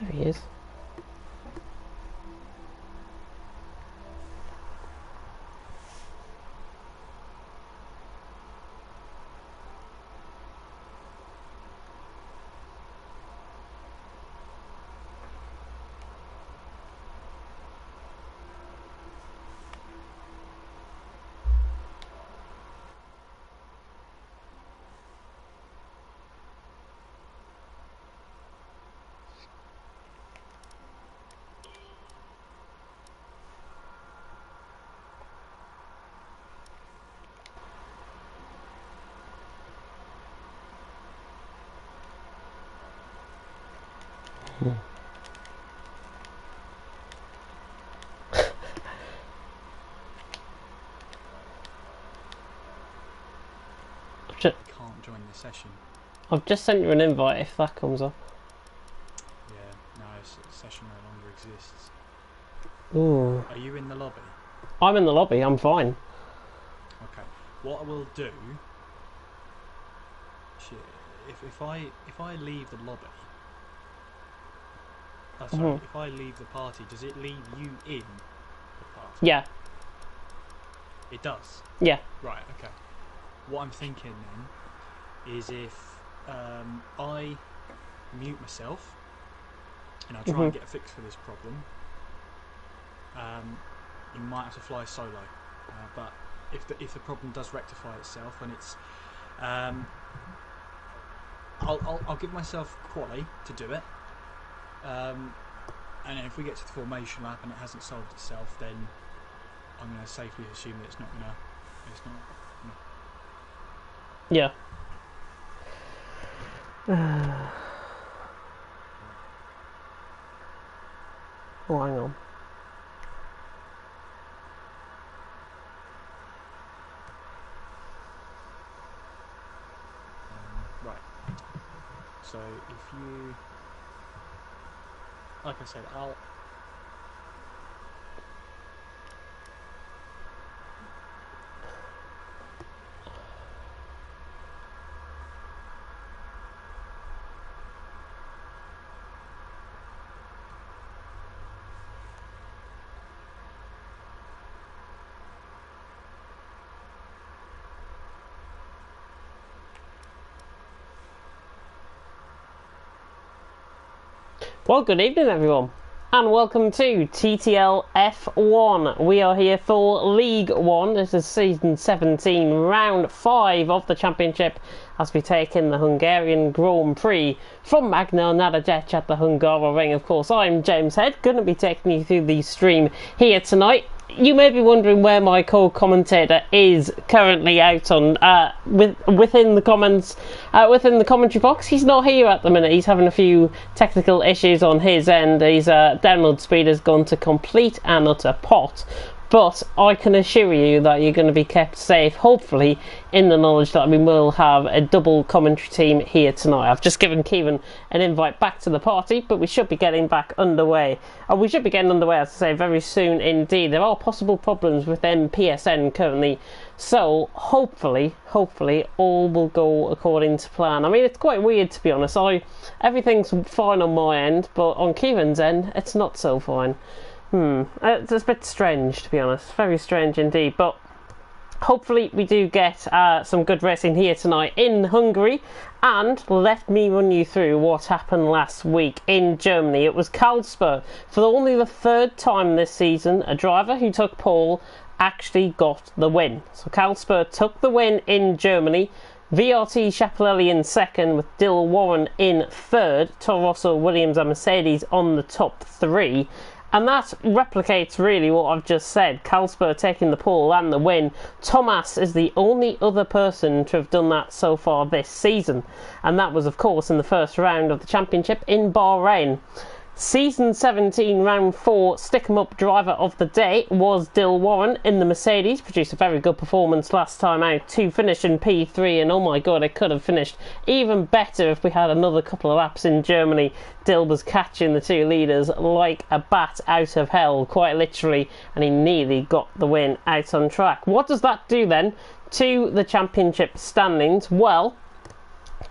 There he is. Can't join the session. I've just sent you an invite if that comes up. Yeah, no, session no longer exists. Ooh. Are you in the lobby? I'm in the lobby, I'm fine. Okay. What I will do... Shit, if I leave the lobby... sorry, if I leave the party, does it leave you in the party? Yeah. It does? Yeah. Right, okay. What I'm thinking then is if I mute myself and I try and get a fix for this problem, you might have to fly solo. But if the problem does rectify itself and it's, I'll give myself quali to do it. And if we get to the formation lap and it hasn't solved itself, then I'm going to safely assume that it's not. Yeah. Oh, hang on. Right. So if you, like I said, I'll. Well, good evening everyone, and welcome to TTL F1. We are here for League 1. This is Season 17, Round 5 of the Championship, as we take in the Hungarian Grand Prix from Magna Nadezhd at the Hungaroring. Of course, I'm James Head, going to be taking you through the stream here tonight. You may be wondering where my co-commentator is currently out on within the commentary box. He's not here at the minute. He's having a few technical issues on his end. His download speed has gone to complete and utter pot. But I can assure you that you're going to be kept safe, hopefully, in the knowledge that we will have a double commentary team here tonight. I've just given Kevin an invite back to the party, but we should be getting back underway. We should be getting underway, as I say, very soon indeed. There are possible problems with MPSN currently, so hopefully, all will go according to plan. I mean, it's quite weird, to be honest. Everything's fine on my end, but on Kevin's end, it's not so fine. It's a bit strange, to be honest. Very strange indeed. But hopefully we do get some good racing here tonight in Hungary. And let me run you through what happened last week in Germany. It was Karlsruhe. For only the third time this season, a driver who took pole actually got the win. So Karlsruhe took the win in Germany. VRT Schiaparelli in second, with Dill Warren in third. Toro Rosso, Williams and Mercedes on the top three. And that replicates really what I've just said. Karlsruhe taking the pole and the win. Thomas is the only other person to have done that so far this season. And that was, of course, in the first round of the championship in Bahrain. Season 17, Round 4, stick-em-up driver of the day was Dill Warren in the Mercedes. Produced a very good performance last time out to finish in P3, and oh my god, it could have finished even better if we had another couple of laps in Germany. Dill was catching the two leaders like a bat out of hell, quite literally, and he nearly got the win out on track. What does that do then to the championship standings? Well,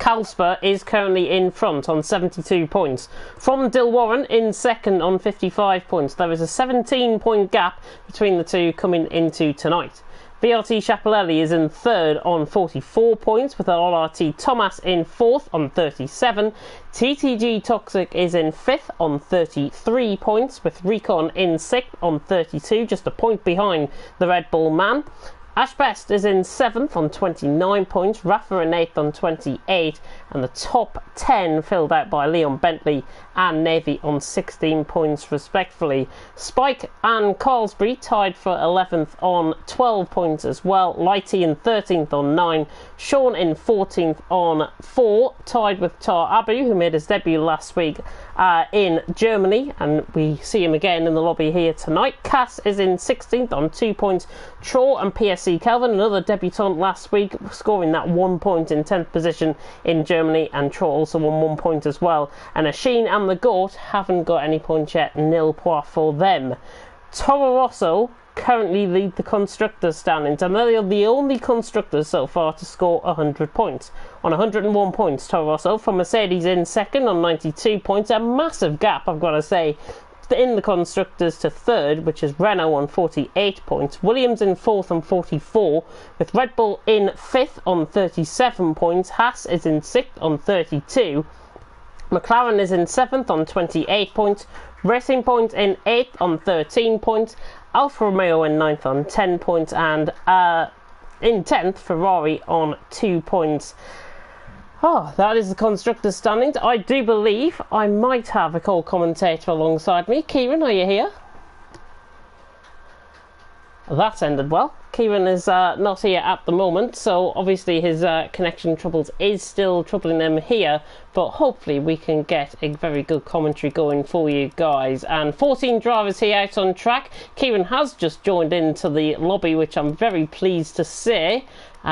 Calsper is currently in front on 72 points. From Dilwarren in second on 55 points. There is a 17-point gap between the two coming into tonight. VRT Chapelelli is in third on 44 points, with LRT Thomas in fourth on 37. TTG Toxic is in fifth on 33 points, with Recon in sixth on 32, just a point behind the Red Bull man. Ash Best is in 7th on 29 points, Rafa in 8th on 28, and the top 10 filled out by Leon Bentley and Navy on 16 points respectively. Spike and Carlsbury tied for 11th on 12 points as well, Lighty in 13th on 9, Sean in 14th on 4, tied with Tar Abu, who made his debut last week in Germany, and we see him again in the lobby here tonight. Cass is in 16th on 2 points. Troll and PSC Kelvin, another debutant last week, scoring that 1 point in 10th position in Germany, and Troll also won 1 point as well. And Asheen and the Goat haven't got any points yet, nil points for them. Toro Rosso currently lead the constructors standings, and they are the only constructors so far to score 100 points. On 101 points, Toro Rosso, from Mercedes in second on 92 points, a massive gap, I've got to say, in the constructors to third, which is Renault on 48 points, Williams in fourth on 44, with Red Bull in fifth on 37 points, Haas is in sixth on 32, McLaren is in 7th on 28 points, Racing Point in 8th on 13 points, Alfa Romeo in 9th on 10 points, and in 10th, Ferrari on 2 points. Oh, that is the constructors' standings. I do believe I might have a co-commentator alongside me. Kieran, are you here? That ended well. Kieran is not here at the moment, so obviously his connection troubles is still troubling him here, but hopefully we can get a very good commentary going for you guys. And 14 drivers here out on track. Kieran has just joined into the lobby, which I'm very pleased to say.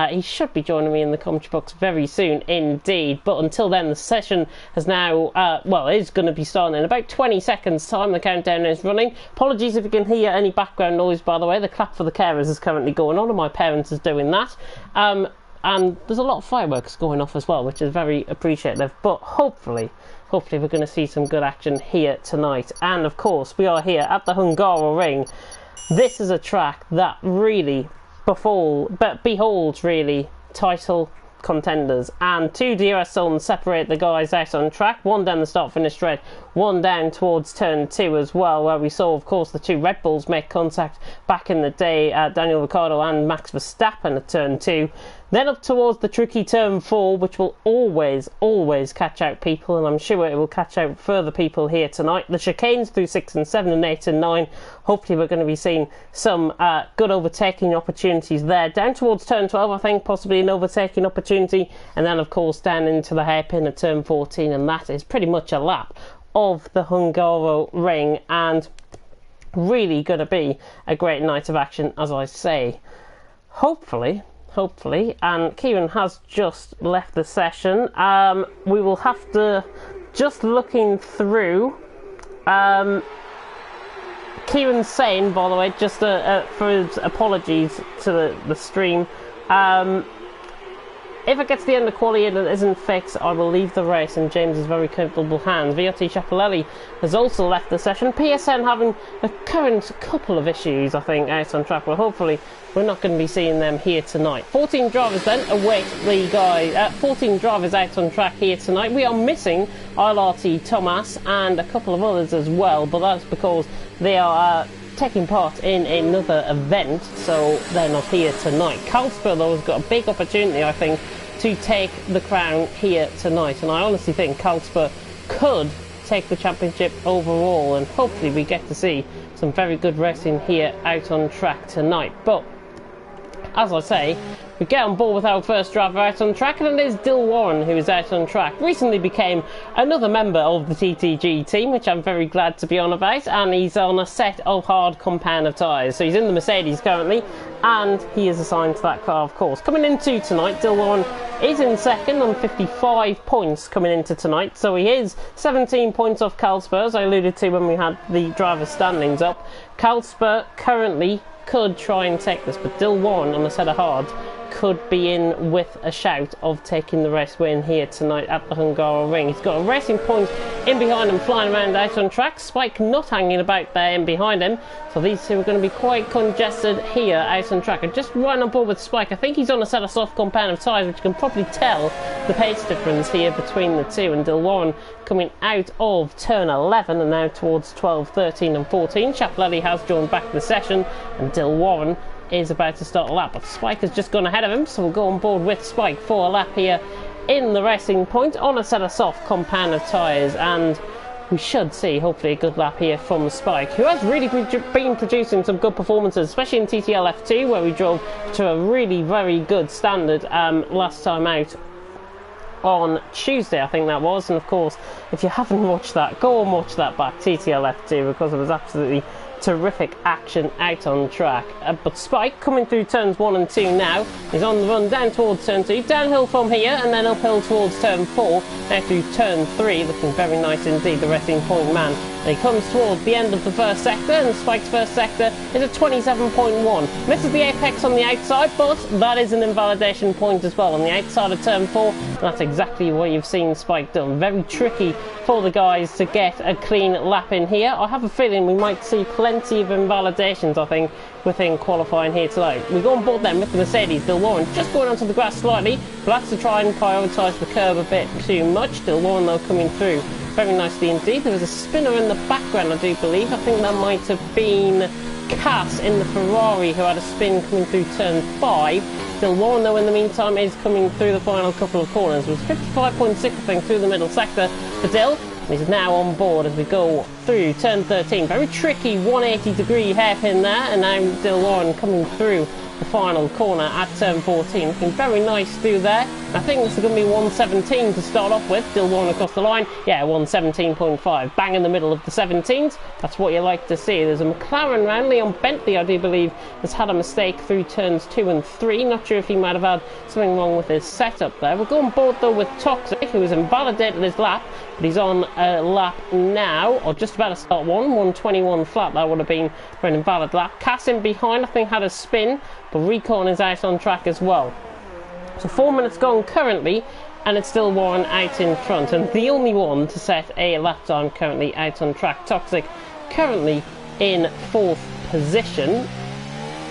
He should be joining me in the commentary box very soon indeed, but until then the session has now, is going to be starting in about 20 seconds time. The countdown is running. Apologies if you can hear any background noise, by the way. The clap for the carers is currently going on and my parents is doing that. And there's a lot of fireworks going off as well, which is very appreciative, but hopefully we're going to see some good action here tonight. And of course we are here at the Hungary. This is a track that really beholds really title contenders, and 2 DRS zones separate the guys out on track, one down the start finish straight, one down towards turn 2 as well, where we saw of course the 2 Red Bulls make contact back in the day, Daniel Ricciardo and Max Verstappen at turn 2. Then up towards the tricky turn 4, which will always catch out people, and I'm sure it will catch out further people here tonight. The chicanes through 6 and 7 and 8 and 9. Hopefully we're going to be seeing some good overtaking opportunities there. Down towards turn 12, I think, possibly an overtaking opportunity. And then, of course, down into the hairpin at turn 14. And that is pretty much a lap of the Hungaro ring. And really going to be a great night of action, as I say. Hopefully, and Kieran has just left the session. We will have to, just looking through, Kieran's saying, by the way, just for his apologies to the stream, if it gets to the end of quali and it isn't fixed, I will leave the race in James's very capable hands. VRT Chapelelli has also left the session. PSN having a current couple of issues, I think, out on track, but hopefully we're not going to be seeing them here tonight. 14 drivers then await the guys. 14 drivers out on track here tonight. We are missing LRT Thomas and a couple of others as well, but that's because they are taking part in another event, so they're not here tonight. Carlsberg, though, has got a big opportunity, I think, to take the crown here tonight, and I honestly think Carlsberg could take the championship overall, and hopefully we get to see some very good racing here out on track tonight. But as I say, we get on board with our first driver out on track, and it is Dilwarren who is out on track. Recently became another member of the TTG team, which I'm very glad to be on about, and he's on a set of hard compound of tyres. So he's in the Mercedes currently, and he is assigned to that car, of course. Coming into tonight, Dilwarren is in second on 55 points coming into tonight, so he is 17 points off Carlsberg, as I alluded to when we had the driver standings up. Carlsberg currently could try and take this, but Dilwarren on a set of hard could be in with a shout of taking the race win here tonight at the Hungary Ring. He's got a racing point in behind him, flying around out on track. Spike not hanging about there in behind him, so these two are going to be quite congested here out on track. And just right on board with Spike. I think he's on a set of soft compound of tyres, which you can probably tell the pace difference here between the two. And Dilwarren coming out of turn 11 and now towards 12, 13 and 14. Chapelelli has joined back the session, and Dilwarren is about to start a lap, but Spike has just gone ahead of him, so we'll go on board with Spike for a lap here in the racing point on a set of soft compound of tyres. And we should see hopefully a good lap here from Spike, who has really been producing some good performances, especially in TTL F2, where we drove to a really very good standard last time out on Tuesday, I think that was. And of course, if you haven't watched that, go and watch that back, TTL F2, because it was absolutely terrific action out on track. But Spike coming through turns 1 and 2 now. He's on the run down towards turn 2, downhill from here, and then uphill towards turn 4, now through turn 3, looking very nice indeed, the racing point man. And he comes towards the end of the first sector, and Spike's first sector is a 27.1. Misses the apex on the outside, but that is an invalidation point as well on the outside of turn 4, and that's exactly what you've seen Spike done. Very tricky for the guys to get a clean lap in here. I have a feeling we might see plenty of invalidations, I think, within qualifying here tonight. We go on board then with the Mercedes. Dilwarren just going onto the grass slightly, but that's to try and prioritise the curb a bit too much. Dilwarren though coming through very nicely indeed. There was a spinner in the background, I do believe. I think that might have been Cass in the Ferrari who had a spin coming through turn 5. Dilwarren though in the meantime is coming through the final couple of corners. It was 55.6 I think through the middle sector for Dill. He's now on board as we go through turn 13. Very tricky 180-degree hairpin there, and now Dilwarren coming through the final corner at turn 14. Looking very nice through there. I think this is going to be 117 to start off with. Dilwarren across the line. Yeah, 117.5. Bang in the middle of the 17s. That's what you like to see. There's a McLaren round. Leon Bentley, I do believe, has had a mistake through turns 2 and 3. Not sure if he might have had something wrong with his setup there. We'll go on board though with Toxic, who has invalidated his lap, but he's on a lap now, or just about to start one. 121 flat, that would have been for an invalid lap. Cass in behind, I think, had a spin, but Recon is out on track as well. So 4 minutes gone currently, and it's still Warren out in front, and the only one to set a lap time currently out on track. Toxic currently in 4th position,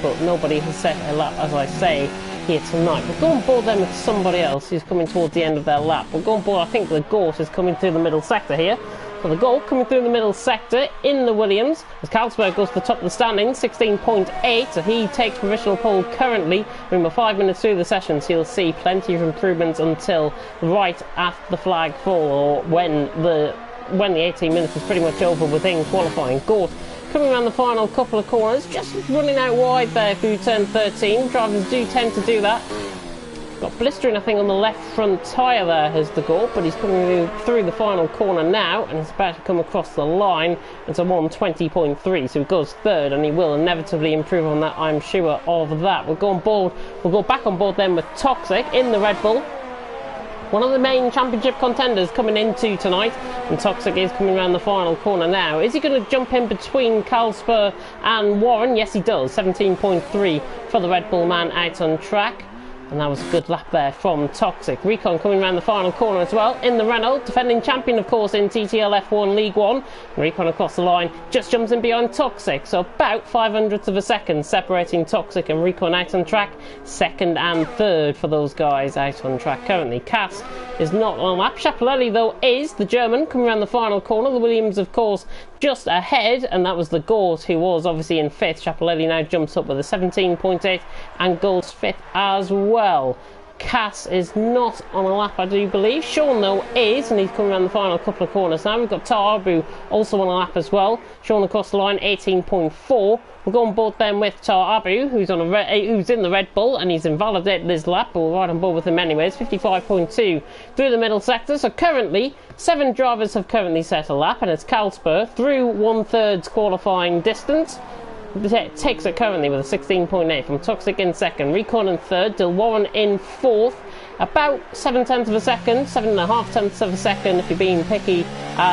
but nobody has set a lap, as I say, here tonight. We'll go on board then with somebody else who's coming towards the end of their lap. We'll go on board, I think the Gort is coming through the middle sector here. So the Gort coming through the middle sector in the Williams, as Carlsberg goes to the top of the standings, 16.8, so he takes provisional pole currently. We're 5 minutes through the session, so you'll see plenty of improvements until right at the flag fall, or when the 18 minutes is pretty much over within qualifying. Gort coming around the final couple of corners, just running out wide there through turn 13. Drivers do tend to do that. Got blistering, I think, on the left front tyre there has the Gort, but he's coming through the final corner now, and he's about to come across the line. It's a 120.3, so he goes third, and he will inevitably improve on that, I'm sure of that. We'll go on board. We'll go back on board then with Toxic in the Red Bull. One of the main championship contenders coming into tonight, and Toxic is coming around the final corner now. Is he going to jump in between Carlsberg and Warren? Yes, he does. 17.3 for the Red Bull man out on track. And that was a good lap there from Toxic. Recon coming around the final corner as well in the Renault, defending champion of course in TTL F1 League 1. Recon across the line just jumps in behind Toxic, so about 500ths of a second separating Toxic and Recon out on track. Second and third for those guys out on track currently. Cass is not on a lap. Chapelelli though is the German coming around the final corner. The Williams of course just ahead, and that was the Gort who was obviously in 5th. Chapelelli now jumps up with a 17.8 and goes 5th as well. Cass is not on a lap, I do believe. Sean though is, and he's coming around the final couple of corners now. We've got Tar-Abu also on a lap as well. Sean across the line, 18.4. We'll go on board then with Tar-Abu, who's in the Red Bull, and he's invalidated his lap, but we'll ride on board with him anyways. 55.2 through the middle sector. So currently 7 drivers have currently set a lap, and it's Carlsberg through 1/3 qualifying distance. Takes it currently with a 16.8 from Toxic in 2nd, Recon in 3rd, Dilwarren in 4th, about 7/10 of a second, 7.5 of a second if you're being picky,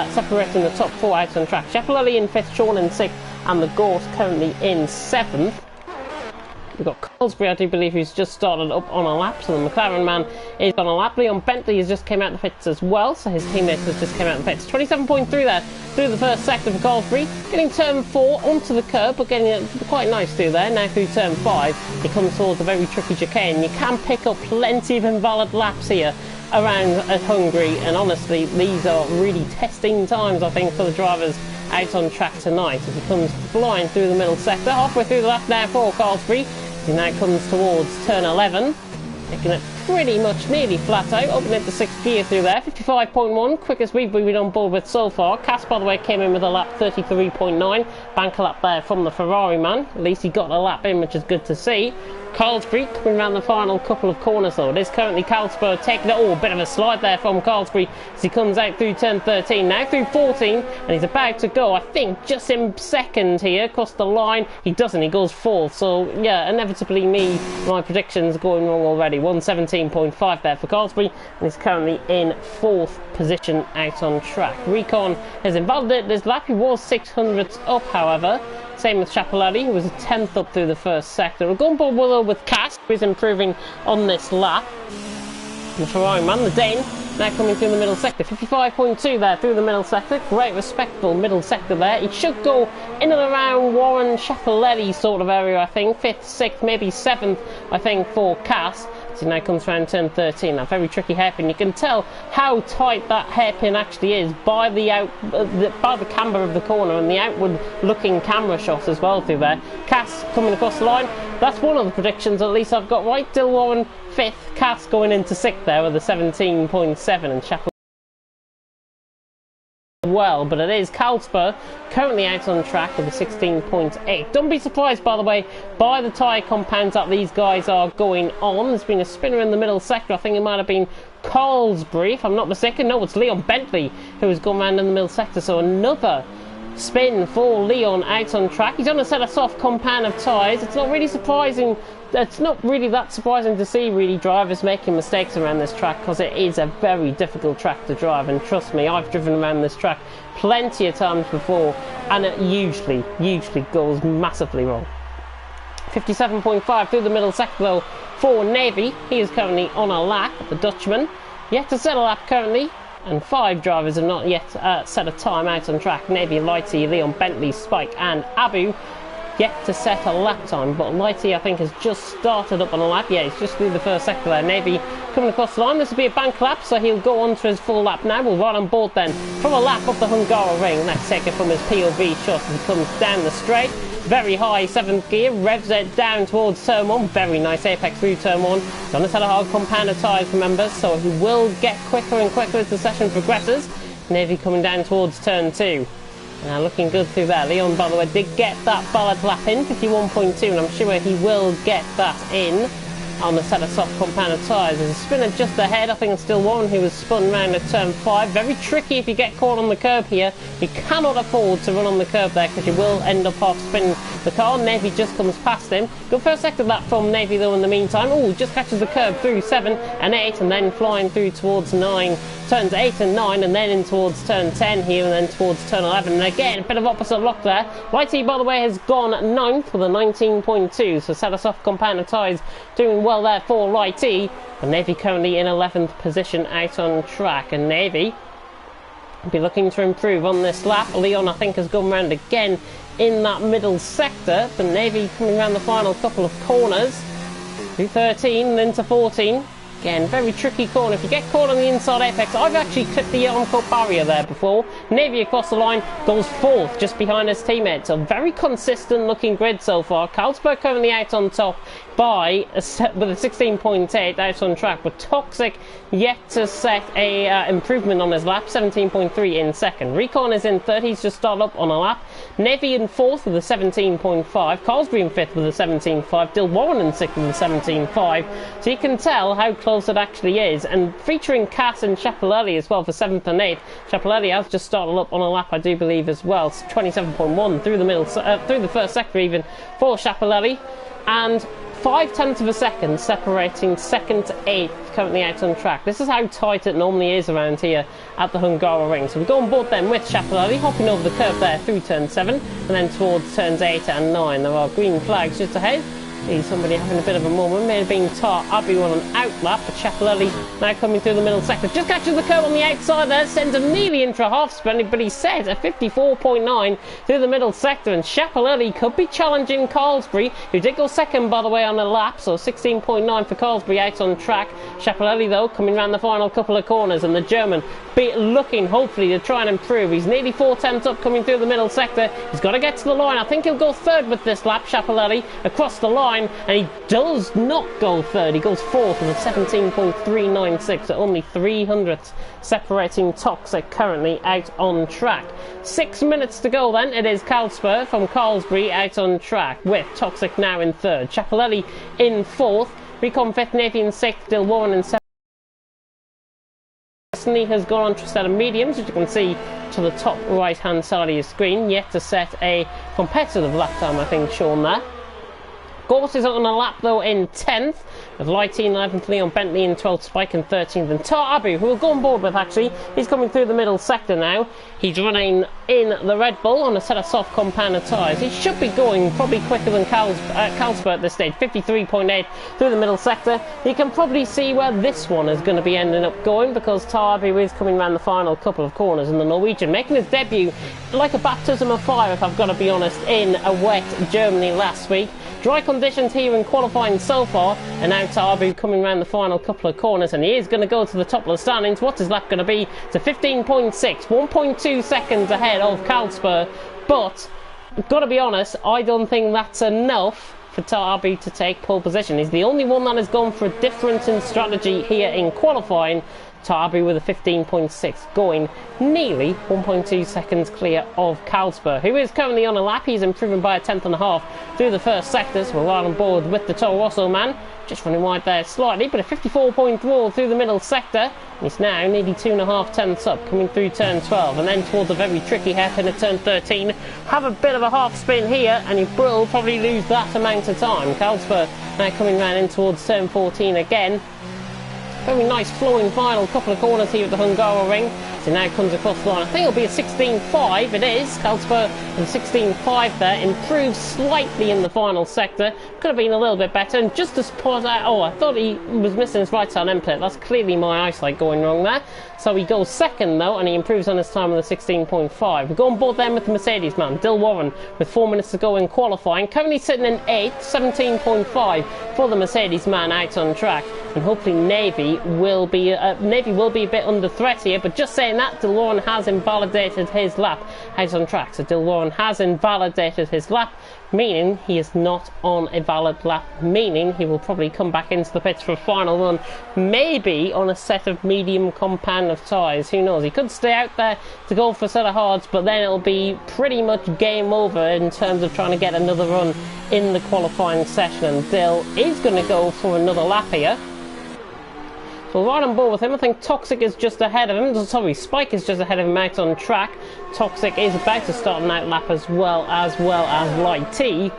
separating the top 4 out on track. Chapelelli in 5th, Sean in 6th, and the Gort currently in 7th. We've got Colesbury, I do believe, who's just started up on a lap, so the McLaren man is on a lap. Leon Bentley has just came out of the pits as well, so his teammate has just came out of the pits. 27.3 there through the first sector for Colesbury, getting turn 4 onto the curb, but getting it quite nice through there. Now through turn 5, he comes towards a very tricky chicane. You can pick up plenty of invalid laps here around at Hungary, and honestly, these are really testing times, I think, for the drivers out on track tonight, as he comes flying through the middle sector, halfway through the lap now for Colesbury. He now comes towards turn 11, making it pretty much nearly flat out, opening into 6th gear through there. 55.1, quickest we've been on board with so far. Cass, by the way, came in with a lap 33.9, bank a lap there from the Ferrari man. At least he got a lap in, which is good to see. Colesbury coming around the final couple of corners though. It is currently Colesbury taking it. Oh, a bit of a slide there from Colesbury as he comes out through turn 13, now through 14, and he's about to go, I think, just in second here, across the line. He doesn't, he goes fourth. So, yeah, inevitably my predictions going wrong already. 117.5 there for Colesbury, and he's currently in 4th position out on track. Recon has invalidated this lap. He was 600ths up, however. Same with Chapelletti, who was a 10th up through the first sector. We're going forward with Cass, who's improving on this lap. The Ferrari man, the Dane, now coming through the middle sector. 55.2 there through the middle sector. Great, respectable middle sector there. It should go in and around Warren Chapelletti sort of area, I think. 5th, 6th, maybe 7th, I think, for Cass. So now comes around turn 13. A very tricky hairpin. You can tell how tight that hairpin actually is by the camber of the corner and the outward-looking camera shot as well through there. Cass coming across the line. That's one of the predictions, at least I've got right. Dill Warren 5th. Cass going into 6th there with a 17.7, and Chapel well, but it is Colesbury currently out on track with a 16.8. Don't be surprised, by the way, by the tyre compounds that these guys are going on. There's been a spinner in the middle sector. I think it might have been Colesbury, if I'm not mistaken. No, it's Leon Bentley who has gone round in the middle sector, so another spin for Leon out on track. He's on a set of soft compound of tyres. It's not really surprising. It's not really that surprising to see really drivers making mistakes around this track, because it is a very difficult track to drive, and trust me, I've driven around this track plenty of times before, and it usually goes massively wrong. 57.5 through the middle sector though for Navy. He is currently on a lap, the Dutchman. Yet to set a lap currently, and 5 drivers have not yet set a time out on track. Navy, Lighty, Leon Bentley, Spike and Abu yet to set a lap time, but Lighty I think has just started up on a lap. Yeah, he's just through the first sector there. Navy coming across the line. This will be a bank lap, so he'll go on to his full lap now. We'll ride on board then from a lap off the Hungary ring. Let's take it from his POV shot as he comes down the straight. Very high 7th gear, revs it down towards turn 1. Very nice apex through turn 1. Gonna set a hard compound of tyres, remember, so he will get quicker and quicker as the session progresses. Navy coming down towards turn 2. Now looking good through there. Leon, by the way, did get that ballard lap in, 51.2, and I'm sure he will get that in on the set of soft compound of tyres. There's a spinner just ahead. I think it's still one who was spun round at turn 5. Very tricky if you get caught on the curb here. You cannot afford to run on the curb there, because you will end up half spinning the car. Navy just comes past him. Good first sector lap from Navy though in the meantime. Oh, just catches the curb through 7 and 8, and then flying through towards 9. Turns 8 and 9, and then in towards turn 10 here, and then towards turn 11. And again, a bit of opposite lock there. Lighty, by the way, has gone 9th with a 19.2, so set a soft compound of tyres doing well there for Lighty. And Navy currently in 11th position out on track, and Navy will be looking to improve on this lap. Leon, I think, has gone round again in that middle sector, but Navy coming around the final couple of corners through 13 and into 14. Again, very tricky corner. If you get caught on the inside apex, I've actually clipped the arm cut barrier there before. Navy across the line goes 4th, just behind his teammate. So very consistent looking grid so far. Colesbury currently out on top with a 16.8 out on track, but Toxic yet to set a improvement on his lap, 17.3 in second. Recon is in third, he's just started up on a lap. Navy in 4th with a 17.5. Colesbury in 5th with a 17.5. Dill Warren in 6th with a 17.5. So you can tell how close it actually is, and featuring Cass and Chapelletti as well for 7th and 8th. Chapelletti has just started up on a lap, I do believe, as well. 27.1 through the middle, through the first sector even for Chapelletti, and 0.5 of a second separating 2nd to 8th currently out on track. This is how tight it normally is around here at the Hungary ring. So we go on board then with Chapelletti, hopping over the curb there through turn 7 and then towards turns 8 and 9. There are green flags just ahead. See somebody having a bit of a moment. May have been Tar Abbey on an outlap, but Chapelelli now coming through the middle sector. Just catches the curve on the outside there, sends him nearly into a half spin, but he set a 54.9 through the middle sector, and Chapelelli could be challenging Carlsbury, who did go second by the way on the lap, so 16.9 for Carlsbury out on track. Chapelelli though coming round the final couple of corners, and the German looking hopefully to try and improve. He's nearly 4 tenths up coming through the middle sector. He's got to get to the line. I think he'll go third with this lap, Chapelelli, across the line, and he does not go third. He goes fourth with a 17.396, so only 300ths separating Toxic currently out on track. 6 minutes to go then. It is Carlsberg from Carlsbury out on track, with Toxic now in third, Chapelelli in fourth, Recon fifth, Nathan sixth, Dilwarren in seventh. Has gone on to a set of mediums, which you can see to the top right hand side of your screen, yet to set a competitive lap time, I think, shown there. Gorse is on a lap though in 10th, with Lighty 11th, Leon Bentley in 12th, Spike in 13th, and Tar Abu, who we'll go on board with actually, he's coming through the middle sector now. He's running in the Red Bull on a set of soft compounder tyres. He should be going probably quicker than Carlsberg at this stage, 53.8 through the middle sector. You can probably see where this one is going to be ending up going, because Tar Abu is coming around the final couple of corners, and the Norwegian making his debut like a baptism of fire, if I've got to be honest, in a wet Germany last week. Dry conditions here in qualifying so far, and now Tar Abu coming around the final couple of corners, and he is going to go to the top of the standings. What's his lap going to be? To 15.6, 1.2 seconds ahead of Carlsberg, but I've got to be honest, I don't think that's enough for Tar Abu to take pole position. He's the only one that has gone for a difference in strategy here in qualifying. Tar Abu with a 15.6, going nearly 1.2 seconds clear of Carlsberg, who is currently on a lap. He's improving by a 10.5 through the first sector, so we're right on board with the Toro Rosso man. Just running wide there slightly, but a 54.4 through the middle sector. He's now nearly 2.5 tenths up, coming through turn 12, and then towards a very tricky hairpin at turn 13. Have a bit of a half spin here, and he will probably lose that amount of time. Carlsberg now coming round in towards turn 14 again. Very nice flowing final couple of corners here at the Hungaroring. So now comes across the line. I think it'll be a 16.5. It is. Carlsberg with a 16.5 there. Improves slightly in the final sector. Could have been a little bit better. And just to spot out, oh, I thought he was missing his right side end plate. That's clearly my eyesight going wrong there. So he goes second though, and he improves on his time with a 16.5. We go on board then with the Mercedes man, Dilwarren, with 4 minutes to go in qualifying. Currently sitting in 8th, 17.5 for the Mercedes man out on track. And hopefully Navy will be a bit under threat here, but just saying that, Dilwarren has invalidated his lap out on track. So Dilwarren has invalidated his lap, meaning he is not on a valid lap, meaning he will probably come back into the pits for a final run, maybe on a set of medium compound of tyres. Who knows? He could stay out there to go for a set of hards, but then it'll be pretty much game over in terms of trying to get another run in the qualifying session, and Dill is going to go for another lap here. So right on board with him. I think Toxic is just ahead of him. Sorry, Spike is just ahead of him out on track. Toxic is about to start an out lap as well as Light T.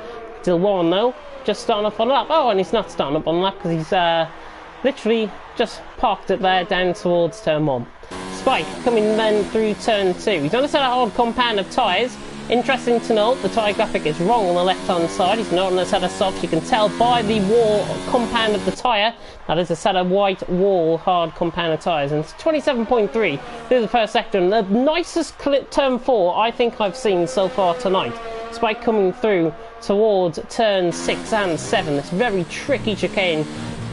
Dilwarren though, just starting off on a lap. Oh, and he's not starting up on a lap because he's literally just parked it there down towards turn 1. Spike coming then through turn 2. He's on a set of hard compound of tyres. Interesting to note, the tyre graphic is wrong on the left hand side. He's not on a set of softs. You can tell by the wall compound of the tyre that is a set of white wall hard compound of tyres, and it's 27.3 through the first sector, and the nicest clip turn 4 I think I've seen so far tonight. Spike coming through towards turn 6 and 7. This very tricky chicane,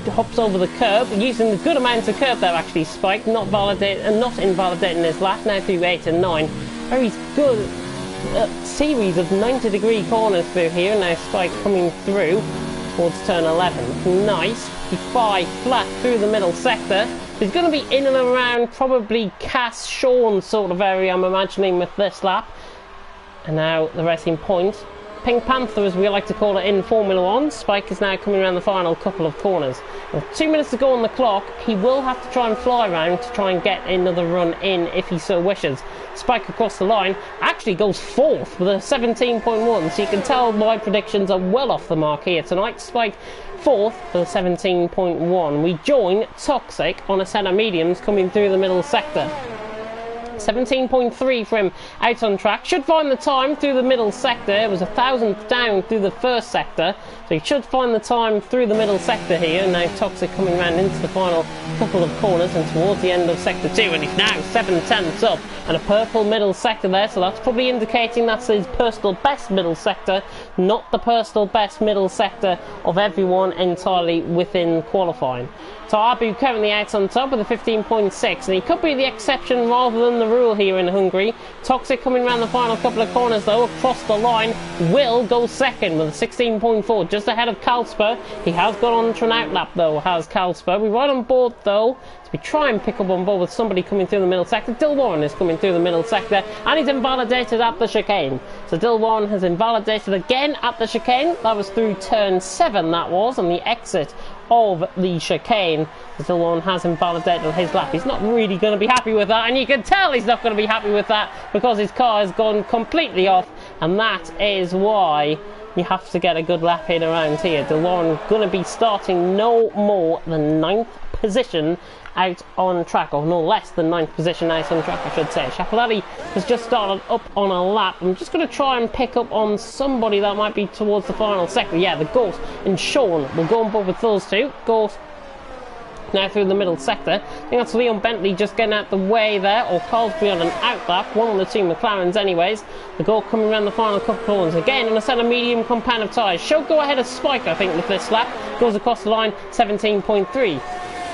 hops over the curb using the good amount of curb there actually. Spike not invalidating his lap now through 8 and 9. Very good series of 90-degree corners through here. Now Spike coming through towards turn 11. Nice. 55 flat through the middle sector. He's going to be in and around probably Cass Sean sort of area, I'm imagining, with this lap. And now the racing point. Pink Panther, as we like to call it in Formula 1. Spike is now coming around the final couple of corners. With 2 minutes to go on the clock, he will have to try and fly around to try and get another run in if he so wishes. Spike across the line actually goes 4th with a 17.1, so you can tell my predictions are well off the mark here tonight. Spike 4th with a 17.1. We join Toxic on a set of mediums coming through the middle sector. 17.3 for him out on track. Should find the time through the middle sector. It was 1,000th down through the first sector, so he should find the time through the middle sector here. Now Toxic coming round into the final couple of corners and towards the end of sector 2, and he's now 7/10ths up and a purple middle sector there, so that's probably indicating that's his personal best middle sector, not the personal best middle sector of everyone entirely within qualifying. So Abu currently out on top with a 15.6, and he could be the exception rather than the rule here in Hungary. Toxic coming around the final couple of corners though, across the line, will go second with a 16.4, just ahead of Kalsper. He has got on to an outlap though, has Kalsper. We're right on board though, so we try and pick up on board with somebody coming through the middle sector. Dill Warren is coming through the middle sector, and he's invalidated at the chicane. So Dill Warren has invalidated again at the chicane. That was through turn 7, that was, on the exit of the chicane. Dill Warren has invalidated his lap. He's not really going to be happy with that, and you can tell he's not going to be happy with that because his car has gone completely off, and that is why you have to get a good lap in around here. Dill Warren going to be starting no more than 9th position out on track, or no less than 9th position out on track, I should say. Chapelletti has just started up on a lap. I'm just going to try and pick up on somebody that might be towards the final sector. Yeah, the Ghost and Sean will go on board with those two. Ghost now through the middle sector. I think that's Leon Bentley just getting out the way there, or Carlsbury on an outlap, one of the two McLarens anyways. The goal coming around the final couple of corners again on a set of medium compound of tyres. Should go ahead of Spike, I think, with this lap. Goes across the line, 17.3.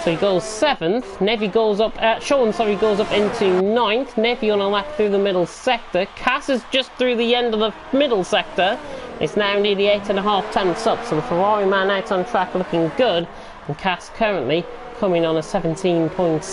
So he goes 7th. Nevi goes up, Sean, sorry, goes up into 9th. Nevi on a lap through the middle sector. Cass is just through the end of the middle sector. It's now nearly 8.5 up, so the Ferrari man out on track looking good. And Cass currently coming on a 17.7,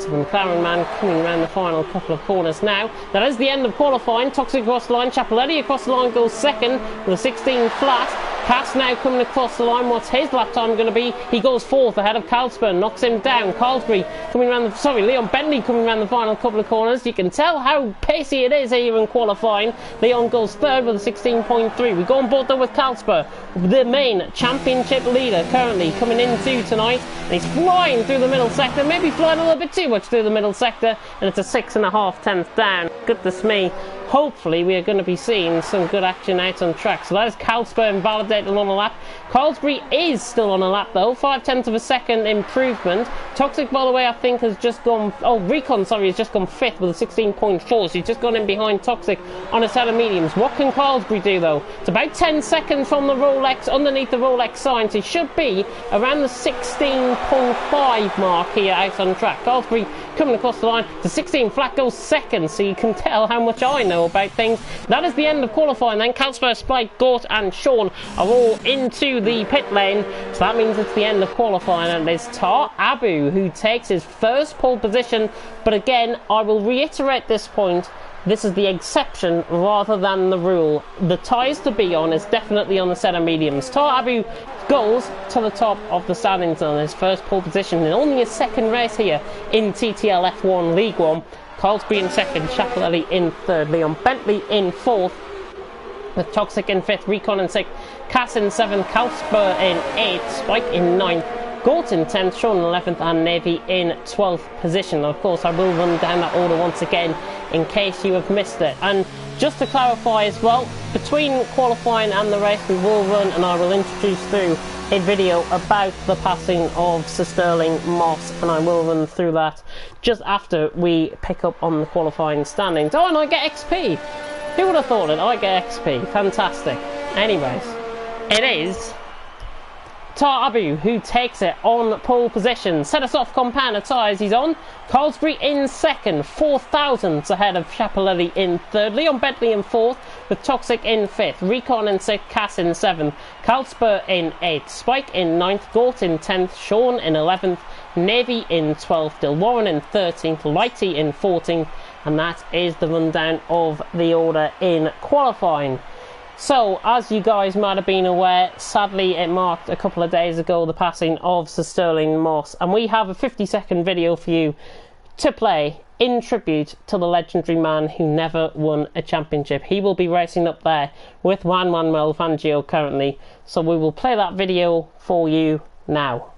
so the McLaren man coming around the final couple of corners now. That is the end of qualifying. Toxic across the line, Chapelletti across the line goes second with a 16 flat. Cass now coming across the line. What's his lap time going to be? He goes 4th ahead of Carlsper, knocks him down. Carlsbury coming around the, sorry, Leon Bentley coming around the final couple of corners. You can tell how pacey it is here in qualifying. Leon goes 3rd with a 16.3. We go on board though with Carlsper, the main championship leader currently coming into tonight, and he's flying through the middle sector, maybe flying a little bit too much through the middle sector, and it's a 6.5 down. Goodness me. Hopefully we are going to be seeing some good action out on track. So that is Carlsper invalidated on a lap. Carlsbury is still on a lap though, 0.5 of a second improvement. Toxic, by the way, I think has just gone, oh, Recon, sorry, has just gone 5th with a 16.4, so he's just gone in behind Toxic on a set of mediums. What can Carlsbury do though? It's about 10 seconds from the Rolex, underneath the Rolex sign, so he should be around the 16.5 mark here out on track. Carlsbury coming across the line, the 16 flat goes 2nd, so you can tell how much I know about things. That is the end of qualifying then. Kalsper, Spike, Gort and Sean are all into the pit lane, so that means it's the end of qualifying, and it's Tar Abu who takes his first pole position. But again, I will reiterate this point, this is the exception rather than the rule. The tyres to be on is definitely on the set of mediums. Tar Abu goes to the top of the standings on his first pole position in only his second race here in TTL F1 League 1. Carlsbury in 2nd, Chapelletti in 3rd, Leon Bentley in 4th, with Toxic in 5th, Recon in 6th, Cass in 7th, Kalsper in 8th, Spike in 9th, Gort in 10th, Sean in 11th and Navy in 12th position. Of course, I will run down that order once again in case you have missed it. And just to clarify as well, between qualifying and the race we will run, and I will introduce through a video about the passing of Sir Sterling Moss, and I will run through that just after we pick up on the qualifying standings. Oh, and I get XP! Who would have thought it? I get XP. Fantastic. Anyways, it is Tar Abu who takes it on pole position. Set us off compound of tyres he's on. Carlsbury in 2nd, 4,000ths ahead of Chapelletti in 3rd. Leon Bentley in 4th, with Toxic in 5th. Recon in 6th, Cass in 7th. Kalsper in 8th. Spike in 9th. Gort in 10th. Sean in 11th. Navy in 12th. Dill Warren in 13th. Lighty in 14th. And that is the rundown of the order in qualifying. So, as you guys might have been aware, sadly it marked a couple of days ago the passing of Sir Sterling Moss, and we have a 50-second video for you to play in tribute to the legendary man who never won a championship. He will be racing up there with Juan Manuel Fangio currently, so we will play that video for you now.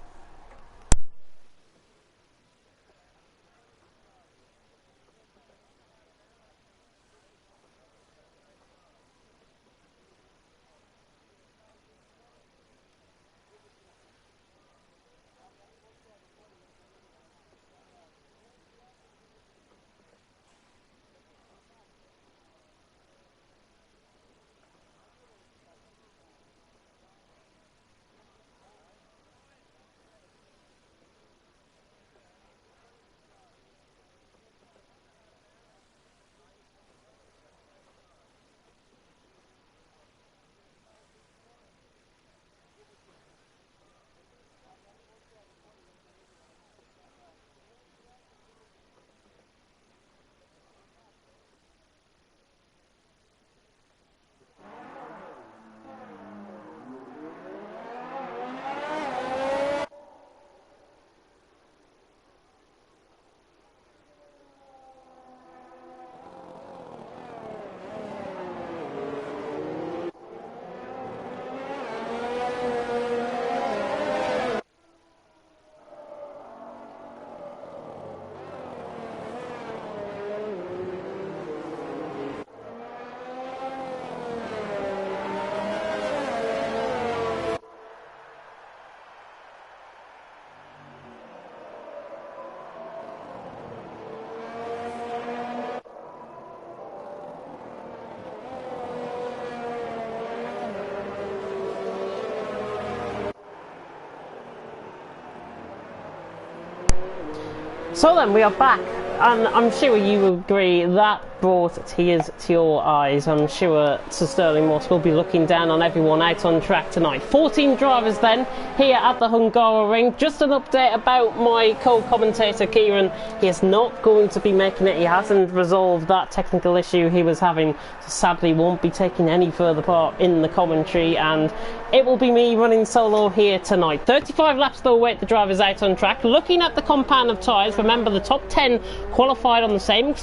So then we are back, and I'm sure you agree that brought tears to your eyes. I'm sure Sir Sterling Moss will be looking down on everyone out on track tonight. 14 drivers then here at the Hungaroring. Just an update about my co-commentator Kieran. He is not going to be making it. He hasn't resolved that technical issue he was having, so sadly won't be taking any further part in the commentary, and it will be me running solo here tonight. 35 laps though await the drivers out on track. Looking at the compound of tyres, remember the top 10 qualified on the same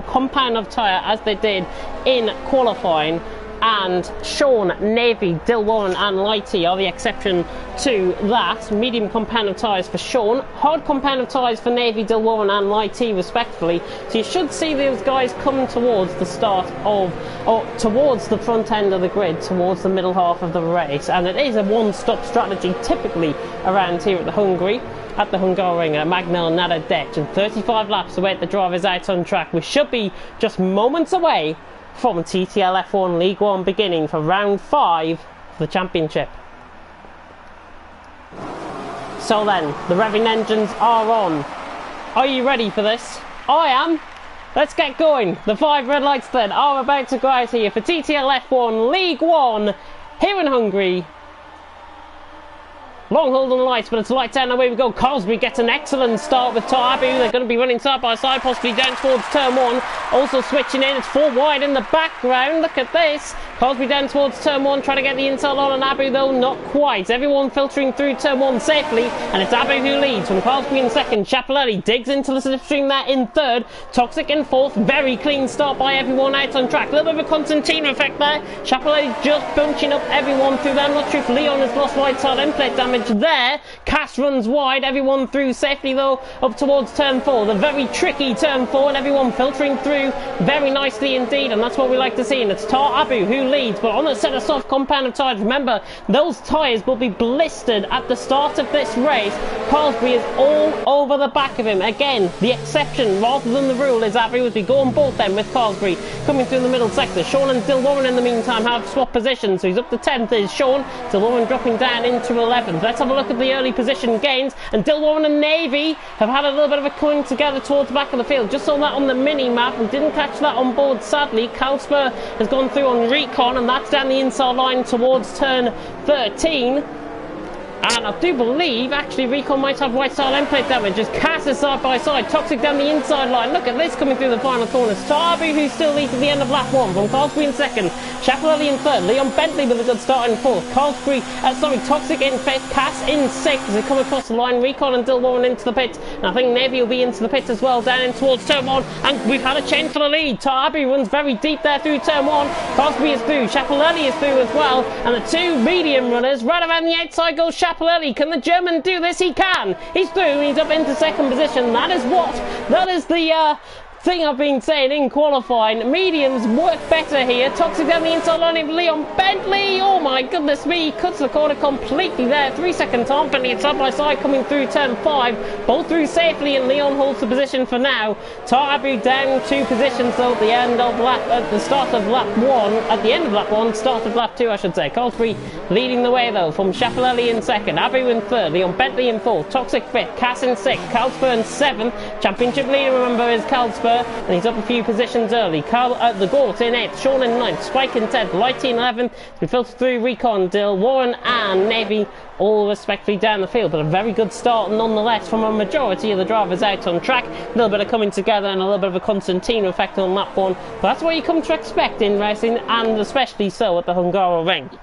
compound of tyre as they did in qualifying, and Sean, Navy, Dilwarren and Lighty are the exception to that. Medium compound of tyres for Sean, hard compound of tyres for Navy, Dilwarren and Lighty respectively. So you should see those guys come towards the start of, or towards the front end of the grid, towards the middle half of the race, and it is a one-stop strategy typically around here at the Hungary. At the Hungaroring at Magnell Nada Detch, and 35 laps await the drivers out on track. We should be just moments away from TTL F1 League 1 beginning for round 5 of the championship. So then, the revving engines are on. Are you ready for this? I am. Let's get going. The 5 red lights then are about to go out here for TTL F1 League 1 here in Hungary. Long hold on the lights, but it's light down, away we go. Cosby gets an excellent start with Tabu. They're going to be running side by side, possibly down towards turn 1. Also switching in, it's 4 wide in the background. Look at this. Cosby down towards turn 1, trying to get the inside on Abu, though not quite. Everyone filtering through turn 1 safely, and it's Abu who leads from Cosby in second. Chapelletti digs into the slipstream there in third. Toxic in fourth. Very clean start by everyone out on track. A little bit of a Constantino effect there. Chapelletti just bunching up everyone through there. I'm not sure if Leon has lost right side end plate damage there. Cass runs wide, everyone through safely though up towards turn 4, the very tricky turn 4, and everyone filtering through very nicely indeed, and that's what we like to see. And it's Tar Abu who leads, but on a set of soft compound of tyres. Remember, those tyres will be blistered at the start of this race. Carlsbury is all over the back of him. Again, the exception rather than the rule is Abu as we go on both then with Carlsbury coming through the middle sector. Sean and Dilwarren in the meantime have swapped positions, so he's up to 10th is Sean, Dilwarren dropping down into 11th. Let's have a look at the early position gains, and Dilwarren and Navy have had a little bit of a coming together towards the back of the field. Just saw that on the mini map and didn't catch that on board sadly. Kalsper has gone through on recon, and that's down the inside line towards turn 13. And I do believe, actually, Recon might have right side end plate damage. Just Cass is side by side. Toxic down the inside line. Look at this coming through the final corner. Starby, who still leads at the end of lap 1. From Carlsbury in second. Chapelletti in third. Leon Bentley with a good start in fourth. Toxic in fifth. Cass in sixth. As they come across the line, Recon and Dilwarren into the pit. And I think Navy will be into the pit as well, down in towards turn 1. And we've had a change for the lead. Tarby runs very deep there through turn 1. Cosby is through. Chapelletti is through as well. And the two medium runners right around the outside goes Chapelletti. Can the German do this? He can. He's through. He's up into second position. That is the thing I've been saying in qualifying. Mediums work better here. Toxic down the inside line of Leon Bentley. Oh my goodness me. He cuts the corner completely there. 3 second time. Bentley side by side coming through turn 5. Both through safely, and Leon holds the position for now. Tarabu down 2 positions though at the end of at the start of lap 1. At the end of lap 1, start of lap 2 I should say. Cosby leading the way though from Chapelletti in second. Abu in third. Leon Bentley in fourth. Toxic fifth. Cass in sixth. Kalsper in seventh. Championship leader remember is Kalsper. And he's up a few positions early. The Gort in 8th, Sean in 9th, Spike in 10th, Lighty in 11th. We filter through Recon, Dilwarren and Navy all respectively down the field, but a very good start nonetheless from a majority of the drivers out on track. A little bit of coming together and a little bit of a Constantino effect on lap 1, but that's what you come to expect in racing, and especially so at the Hungaroring.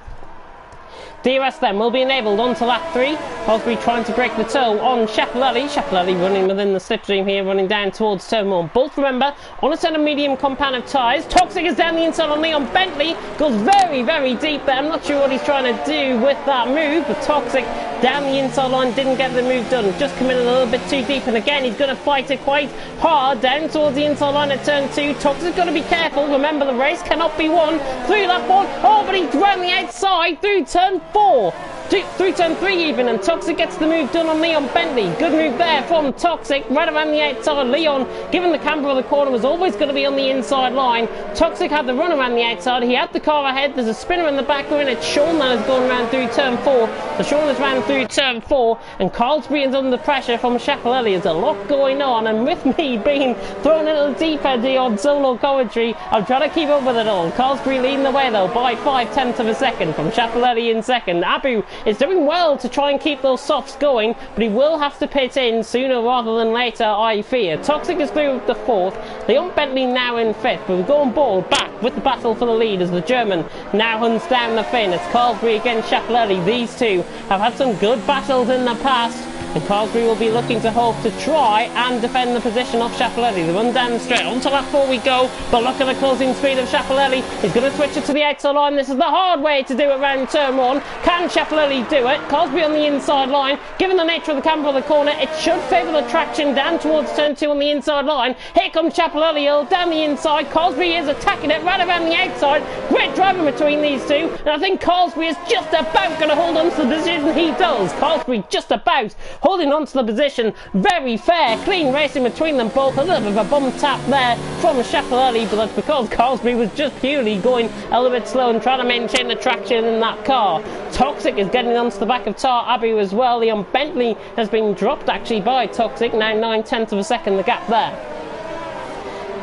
DRS then will be enabled onto lap 3. Cosby trying to break the toe on Chapelletti. Chapelletti running within the slipstream here, running down towards turn 1. Both, remember, on a set of medium compound of tyres. Toxic is down the inside on Leon Bentley. Goes very, very deep there. I'm not sure what he's trying to do with that move, but Toxic down the inside line didn't get the move done. Just come in a little bit too deep, and again, he's going to fight it quite hard down towards the inside line at turn 2. Toxic's got to be careful. Remember, the race cannot be won through lap 1. Oh, but he's round the outside through turn 4. through turn 3 even, and Toxic gets the move done on Leon Bentley. Good move there from Toxic, right around the outside. Leon, given the camber of the corner, was always going to be on the inside line. Toxic had the run around the outside, he had the car ahead, there's a spinner in the back wing, it's Sean that has gone around through turn 4. So Sean has ran through turn 4, and Carlsbury is under pressure from Schiaparelli. There's a lot going on, and with me being thrown a little deep at the on solo commentary, I'm trying to keep up with it all. Carlsbury leading the way though by 5/10 of a second from Schiaparelli in second. Abu is doing well to try and keep those softs going, but he will have to pit in sooner rather than later, I fear. Toxic is through with the 4th. Leon Bentley now in 5th, but we're going ball back with the battle for the lead as the German now hunts down the Finn. It's Carlsbury against Schiaparelli. These two have had some good battles in the past, and Carlsbury will be looking to hope to try and defend the position of Schiaparelli. The run down straight onto lap 4 we go, but look at the closing speed of Schiaparelli. He's going to switch it to the outside line. This is the hard way to do it around turn 1. Can Schiaparelli do it? Carlsbury on the inside line. Given the nature of the camber of the corner, it should favour the traction down towards turn 2 on the inside line. Here comes Schiaparelli down the inside. Carlsbury is attacking it right around the outside. Great driving between these two, and I think Carlsbury is just about going to hold on to the position. He does. Carlsbury just about holding on to the position. Very fair, clean racing between them both. A little bit of a bum tap there from Schiaparelli, but that's because Carlsbury was just purely going a little bit slow and trying to maintain the traction in that car. Toxic is getting onto the back of Tar Abu as well. Leon Bentley has been dropped actually by Toxic, now 9/10 of a second the gap there.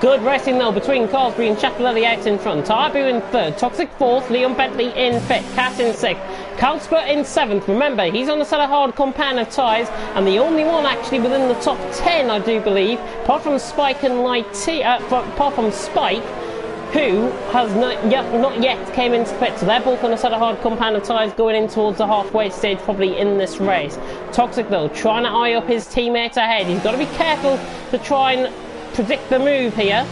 Good racing though between Carlsbury and Schiaparelli out in front. Tarbu in 3rd, Toxic 4th, Leon Bentley in 5th, Cass in 6th, Kalsper in 7th. Remember, he's on a set of hard compound of tyres, and the only one actually within the top 10, I do believe, apart from Spike and apart from Spike, who has not yet came into pit. So they're both on a set of hard compound of tyres going in towards the halfway stage probably in this race. Toxic though, trying to eye up his teammate ahead. He's got to be careful to try and predict the move here.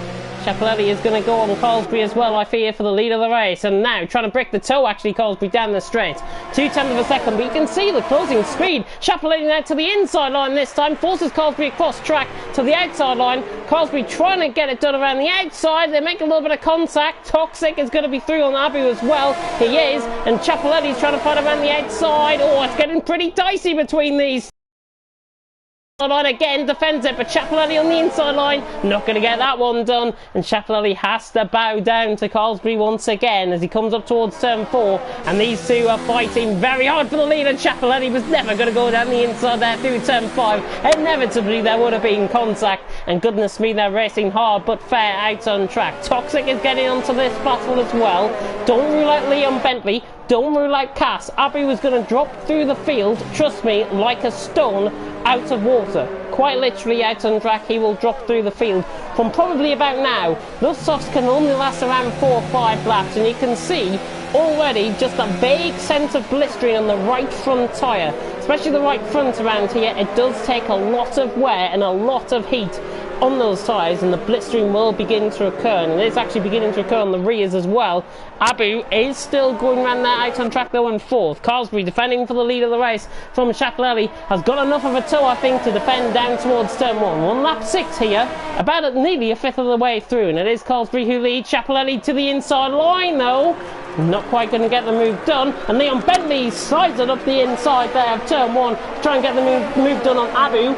Schiaparelli is going to go on Carlsbury as well, I fear, for the lead of the race. And now trying to break the toe actually Carlsbury down the straight. 2/10 of a second, but you can see the closing speed. Schiaparelli now to the inside line this time, forces Carlsbury across track to the outside line. Carlsbury trying to get it done around the outside. They make a little bit of contact. Toxic is going to be through on Abu as well. He is, and Schiaparelli's trying to fight around the outside. Oh, it's getting pretty dicey between these. Line again, defends it, but Schiaparelli on the inside line, not going to get that one done, and Schiaparelli has to bow down to Carlsbury once again as he comes up towards turn 4, and these two are fighting very hard for the lead, and Schiaparelli was never going to go down the inside there through turn 5. Inevitably there would have been contact, and goodness me, they're racing hard but fair out on track. Toxic is getting onto this battle as well. Don't rule out Leon Bentley. Don't rule out Cass. Abu was going to drop through the field, trust me, like a stone out of water. Quite literally out on track, he will drop through the field from probably about now. Those softs can only last around 4 or 5 laps, and you can see already just a vague sense of blistering on the right front tyre. Especially the right front around here, it does take a lot of wear and a lot of heat on those tyres, and the blistering will begin to occur, and it is actually beginning to occur on the rears as well. Abu is still going around there out on track though in 4th. Carlsbury defending for the lead of the race from Schiaparelli has got enough of a toe, I think, to defend down towards turn 1. 1 lap 6 here, about nearly a fifth of the way through, and it is Carlsbury who leads. Schiaparelli to the inside line though, not quite going to get the move done, and Leon Bentley slides it up the inside there of turn 1 to try and get the move done on Abu.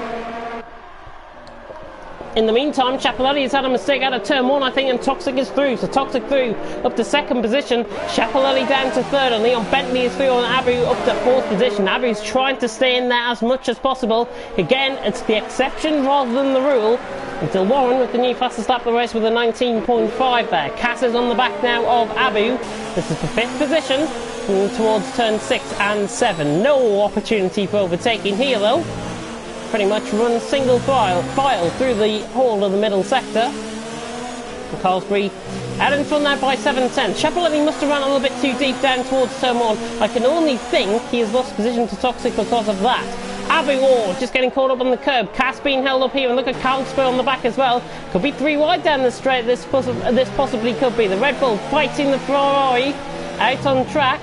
In the meantime, Schiaparelli has had a mistake out of turn 1, I think, and Toxic is through. So Toxic through up to 2nd position, Schiaparelli down to 3rd, and Leon Bentley is through on Abu up to 4th position. Abu's trying to stay in there as much as possible. Again, it's the exception rather than the rule. Until Warren with the new fastest lap of the race with a 19.5 there. Cass is on the back now of Abu. This is the 5th position, towards turn 6 and 7. No opportunity for overtaking here though. Pretty much run single file through the whole of the middle sector. And Carlsbury out in front now by 7/10. Schiaparelli must have run a little bit too deep down towards turn 1. I can only think he has lost position to Toxic because of that. Abu just getting caught up on the curb. Cass being held up here, and look at Carlsbury on the back as well. Could be 3 wide down the straight. This possibly could be. The Red Bull fighting the Ferrari out on track.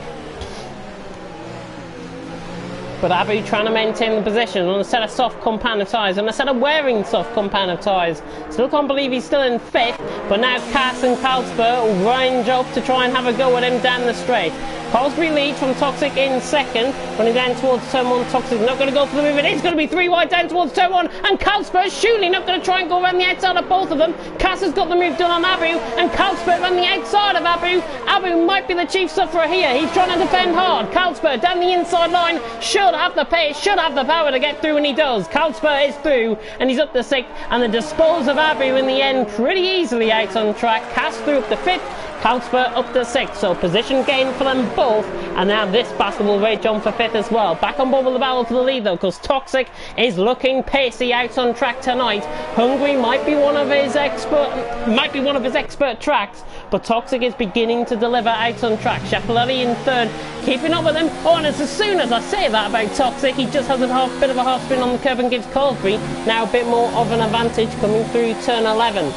But Abu trying to maintain the position on a set of soft compound of tyres, and a set of wearing soft compound of tyres. Still can't believe he's still in 5th, but now Cass and Carlsberg range up to try and have a go at him down the straight. Cosbury leads from Toxic in second. Running down towards turn 1, Toxic not going to go for the move. It is going to be 3 wide down towards turn 1. And Carlsberg surely not going to try and go around the outside of both of them. Cass has got the move done on Abu. And Carlsberg on the outside of Abu. Abu might be the chief sufferer here. He's trying to defend hard. Carlsberg down the inside line. Should have the pace, should have the power to get through, and he does. Carlsberg is through, and he's up to 6th. And the dispose of Abu in the end pretty easily out on track. Cass through up to 5th. Carlsberg up to 6th, so position gain for them both, and now this battle will rage on for 5th as well. Back on board with the battle for the lead though, because Toxic is looking pacey out on track tonight. Hungary might be one of his expert tracks, but Toxic is beginning to deliver out on track. Schiaparelli in 3rd, keeping up with him. Oh, and as soon as I say that about Toxic, he just has a bit of a half spin on the curve and gives Cosbury now a bit more of an advantage coming through turn 11.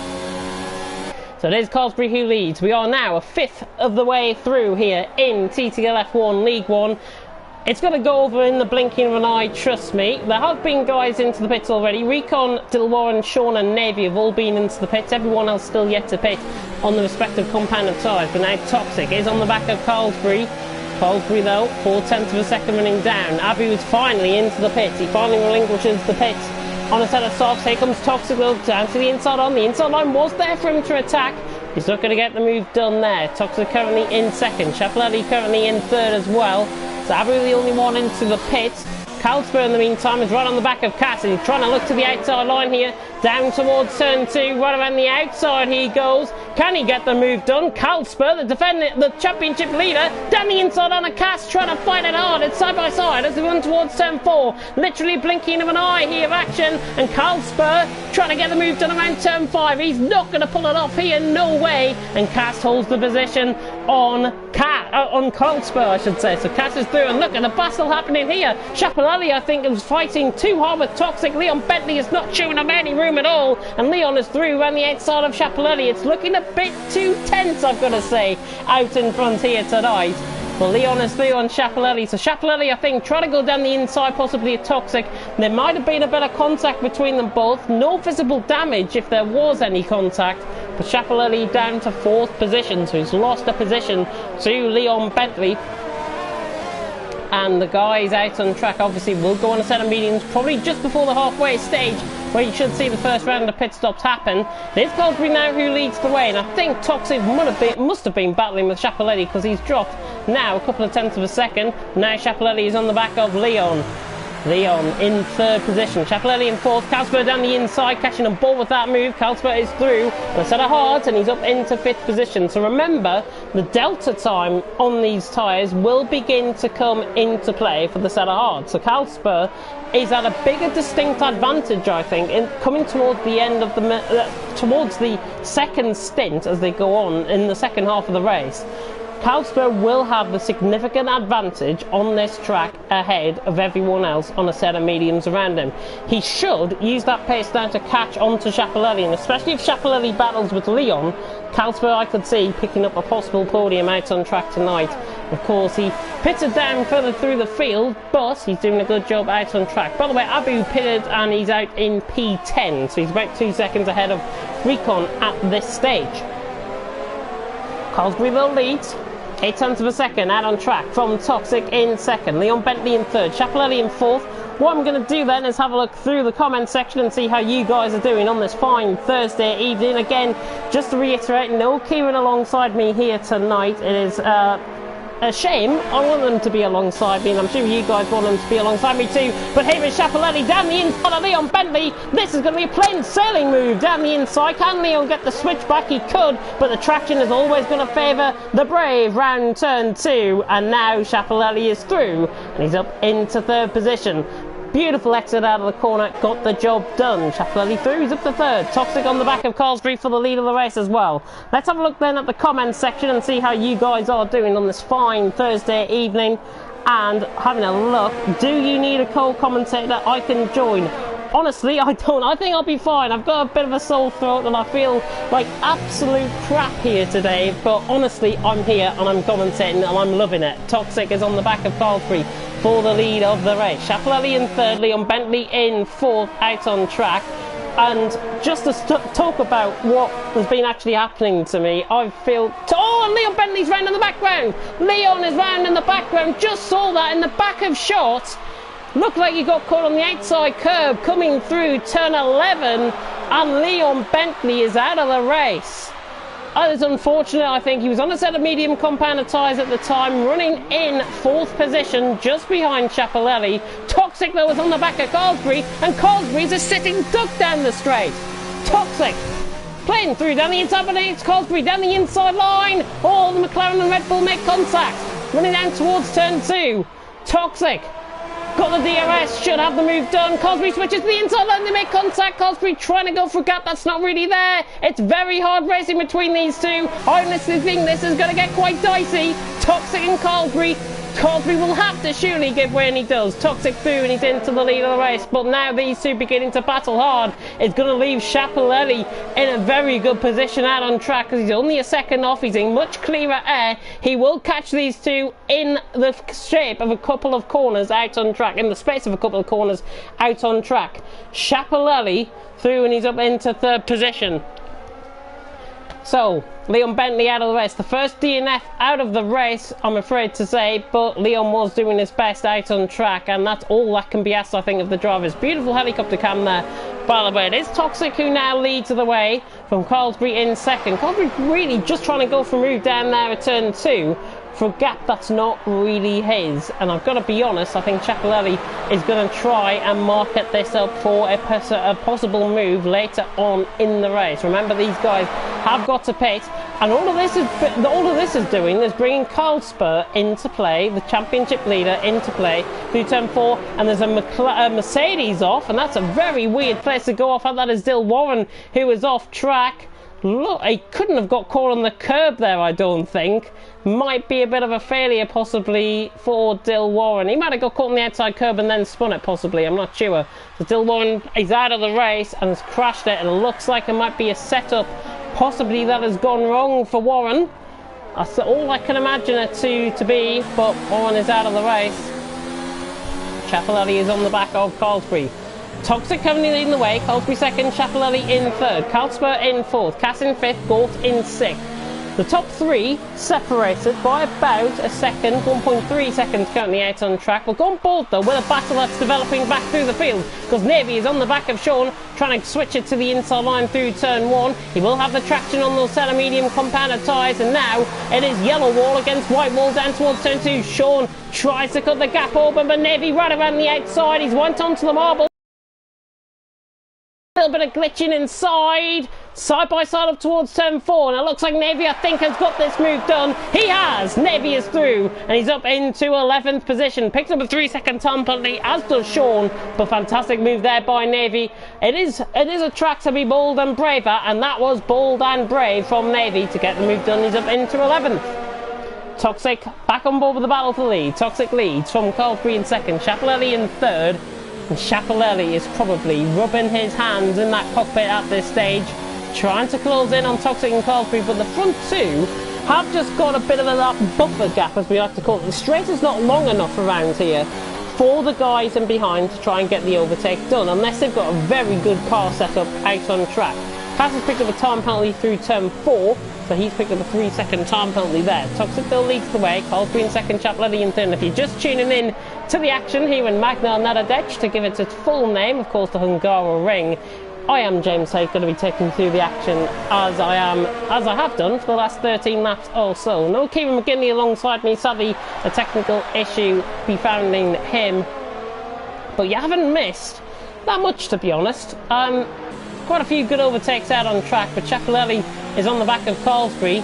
So there's Cosbury who leads. We are now a 5th of the way through here in TTL F1 League 1. It's going to go over in the blinking of an eye, trust me. There have been guys into the pits already. Recon, Dilwarren, Sean and Navy have all been into the pits. Everyone else still yet to pit on the respective compound of tyres. But now Toxic is on the back of Cosbury. Cosbury though, 4/10 of a second running down. Abu is finally into the pits. He finally relinquishes the pits on a set of softs. Here comes Toxic down to the inside on. The inside line was there for him to attack. He's not going to get the move done there. Toxic currently in 2nd. Schiaparelli currently in 3rd as well. So Abu the only one into the pits. Carlsberg in the meantime is right on the back of Cass, and he's trying to look to the outside line here, down towards turn 2, right around the outside he goes. Can he get the move done? Carlsberg, the championship leader, down the inside on a Cass, trying to fight it hard. It's side by side as they run towards turn 4, literally blinking of an eye here of action, and Carlsberg trying to get the move done around turn 5. He's not going to pull it off here, no way, and Cass holds the position on Carlsberg, I should say. So Cass is through, and look at the battle happening here. Schiaparelli, I think, was fighting too hard with Toxic. Leon Bentley is not showing him any room at all, and Leon is through around the outside of Schiaparelli. It's looking a bit too tense, I've got to say, out in front here tonight. Well, Leon is through on Schiaparelli. So Schiaparelli, I think, trying to go down the inside, possibly a Toxic. There might have been a bit of contact between them both. No visible damage if there was any contact. But Schiaparelli down to 4th position, so he's lost a position to Leon Bentley. And the guys out on track obviously will go on a set of meetings probably just before the halfway stage, where you should see the first round of pit stops happen. It's Cosbury now who leads the way, and I think Toxic must have been battling with Schiaparelli, because he's dropped now a couple of tenths of a second. Now Schiaparelli is on the back of Leon. Leon in 3rd position. Schiaparelli in 4th. Carlsberg down the inside, catching on board with that move. Carlsberg is through on a set of hards, and he's up into 5th position. So remember, the delta time on these tyres will begin to come into play for the set of hards. So Carlsberg is at a bigger distinct advantage, I think, in coming towards the end of towards the second stint as they go on in the second half of the race. Carlsberg will have the significant advantage on this track ahead of everyone else on a set of mediums around him. He should use that pace now to catch onto Schiaparelli, and especially if Schiaparelli battles with Leon, Carlsberg I could see picking up a possible podium out on track tonight. Of course, he pitted down further through the field, but he's doing a good job out on track. By the way, Abu pitted and he's out in P10, so he's about 2 seconds ahead of Recon at this stage. Cosbury will lead. 0.8 of a second out on track from Toxic in 2nd. Leon Bentley in 3rd. Schiaparelli in 4th. What I'm going to do then is have a look through the comment section and see how you guys are doing on this fine Thursday evening. Again, just to reiterate, no Kieran alongside me here tonight. It is a shame. I want them to be alongside me, and I'm sure you guys want them to be alongside me too. But here is Schiaparelli down the inside of Leon Bentley. This is going to be a plain sailing move down the inside. Can Leon get the switch back? He could, but the traction is always going to favour the brave round turn 2. And now Schiaparelli is through, and he's up into 3rd position. Beautiful exit out of the corner, got the job done. Schiaparelli through, he's up to 3rd. Toxic on the back of Cosbury for the lead of the race as well. Let's have a look then at the comments section and see how you guys are doing on this fine Thursday evening. And having a look, do you need a co-commentator I can join? Honestly, I don't. I think I'll be fine. I've got a bit of a sore throat and I feel like absolute crap here today. But honestly, I'm here and I'm commentating and I'm loving it. Toxic is on the back of Cosbury for the lead of the race. Schiaparelli in 3rd, Leon Bentley in 4th out on track. And just to talk about what has been actually happening to me, I feel... Oh, and Leon Bentley's round in the background. Leon is round in the background. Just saw that in the back of shot. Looked like he got caught on the outside curb coming through turn 11. And Leon Bentley is out of the race. That is unfortunate. I think he was on a set of medium compounder tyres at the time, running in 4th position just behind Schiaparelli. Toxic though was on the back of Carlsbury, and Carlsbury's a sitting duck down the straight. Toxic playing through down the inside, but it's Carlsbury down the inside line. All the McLaren and Red Bull make contact, running down towards turn 2. Toxic got the DRS, should have the move done. Carlsbury switches to the inside line, they make contact. Carlsbury trying to go for a gap that's not really there. It's very hard racing between these two. I honestly think this is going to get quite dicey. Toxic and Carlsbury. Carlsbury will have to surely give way, and he does. Toxic through and he's into the lead of the race, but now these two beginning to battle hard. It's going to leave Schiaparelli in a very good position out on track because he's only a second off. He's in much clearer air. He will catch these two in the shape of a couple of corners out on track, in the space of a couple of corners out on track. Schiaparelli through and he's up into 3rd position. So, Leon Bentley out of the race. The first DNF out of the race, I'm afraid to say, but Leon was doing his best out on track, and that's all that can be asked, I think, of the drivers. Beautiful helicopter cam there. By the way, it is Toxic who now leads the way from Carlsbury in 2nd. Carlsbury really just trying to go for a move down there at turn 2. For a gap that's not really his, and I've got to be honest, I think Schiaparelli is going to try and market this up for a possible move later on in the race. Remember, these guys have got to pit, and all of this is doing is bringing Carl Spur into play, the championship leader into play through turn 4, and there's a Mercedes off, and that's a very weird place to go off at. That is Dill Warren, who is off track. Look, he couldn't have got caught on the curb there, I don't think. Might be a bit of a failure possibly for Dill Warren. He might have got caught on the outside curb and then spun it possibly, I'm not sure. So Dill Warren is out of the race and has crashed it, and it looks like it might be a setup possibly that has gone wrong for Warren. That's all I can imagine it to be, but Warren is out of the race. Schiaparelli is on the back of Carlsbury. Toxic currently leading the way, Carlsbury 2nd, Schiaparelli in 3rd, Carlsbury in 4th, Cass in 5th, Gort in 6th. The top 3 separated by about a second, 1.3 seconds currently out on track. We'll go on board though with a battle that's developing back through the field, because Navy is on the back of Sean, trying to switch it to the inside line through turn 1. He will have the traction on those set of medium compounder tyres, and now it is yellow wall against white wall down towards turn 2. Sean tries to cut the gap open, but Navy right around the outside. He's went onto the marble. A little bit of glitching inside, side by side up towards turn 4, and it looks like Navy, I think, has got this move done. He has! Navy is through, and he's up into 11th position. Picks up a 3-second time penalty, as does Sean, but fantastic move there by Navy. It is a track to be bold and braver, and that was bold and brave from Navy to get the move done. He's up into 11th. Toxic back on board with the battle for the lead. Toxic leads from Carlsbury in 2nd, Schiaparelli in 3rd. And Schiaparelli is probably rubbing his hands in that cockpit at this stage, trying to close in on Toxic and Carlsbury, but the front two have just got a bit of a buffer gap, as we like to call it. The straight is not long enough around here for the guys in behind to try and get the overtake done, unless they've got a very good car setup out on track. Cass has picked up a time penalty through turn 4, so he's picked up a 3-second time penalty there. Toxic still leads the way, Carlsbury in 2nd, Schiaparelli in 3rd. If you're just tuning in to the action here in Magna Nadadec, to give it its full name, of course, the Hungary Ring, I am James Hay, going to be taking through the action as I have done for the last 13 laps or so. No Kieran McGinley alongside me, sadly a technical issue befriending him, but you haven't missed that much, to be honest. Quite a few good overtakes out on track, but Schiaparelli is on the back of Carlsbury.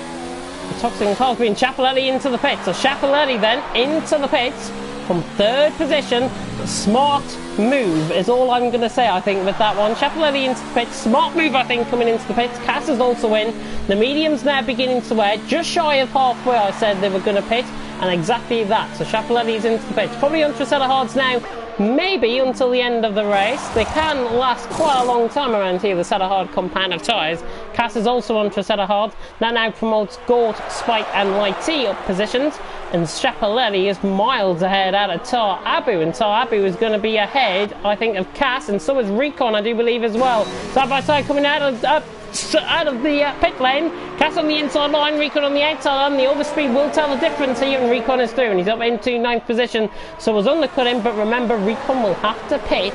Toxic and Carlsbury and Schiaparelli into the pits. So Schiaparelli then into the pits from 3rd position. Smart move is all I'm going to say, I think, with that one. Schiaparelli into the pits. Smart move, I think, coming into the pits. Cass is also in. The medium's now beginning to wear. Just shy of halfway I said they were going to pit, and exactly that. So Schiaparelli is into the pits. Probably on a set of hards now. Maybe until the end of the race. They can last quite a long time around here, the set of hard compound of tyres. Cass is also onto a set of hards. That now promotes Gort, Spike and Light T up positions. And Schiaparelli is miles ahead out of Tar Abu, and Tar Abu is going to be ahead, I think, of Cass, and so is Recon, I do believe, as well. Side by side coming out of the pit lane. Cass on the inside line, Recon on the outside line. The overspeed will tell the difference here, and Recon is through, and he's up into 9th position. So was undercutting, but remember, Recon will have to pit,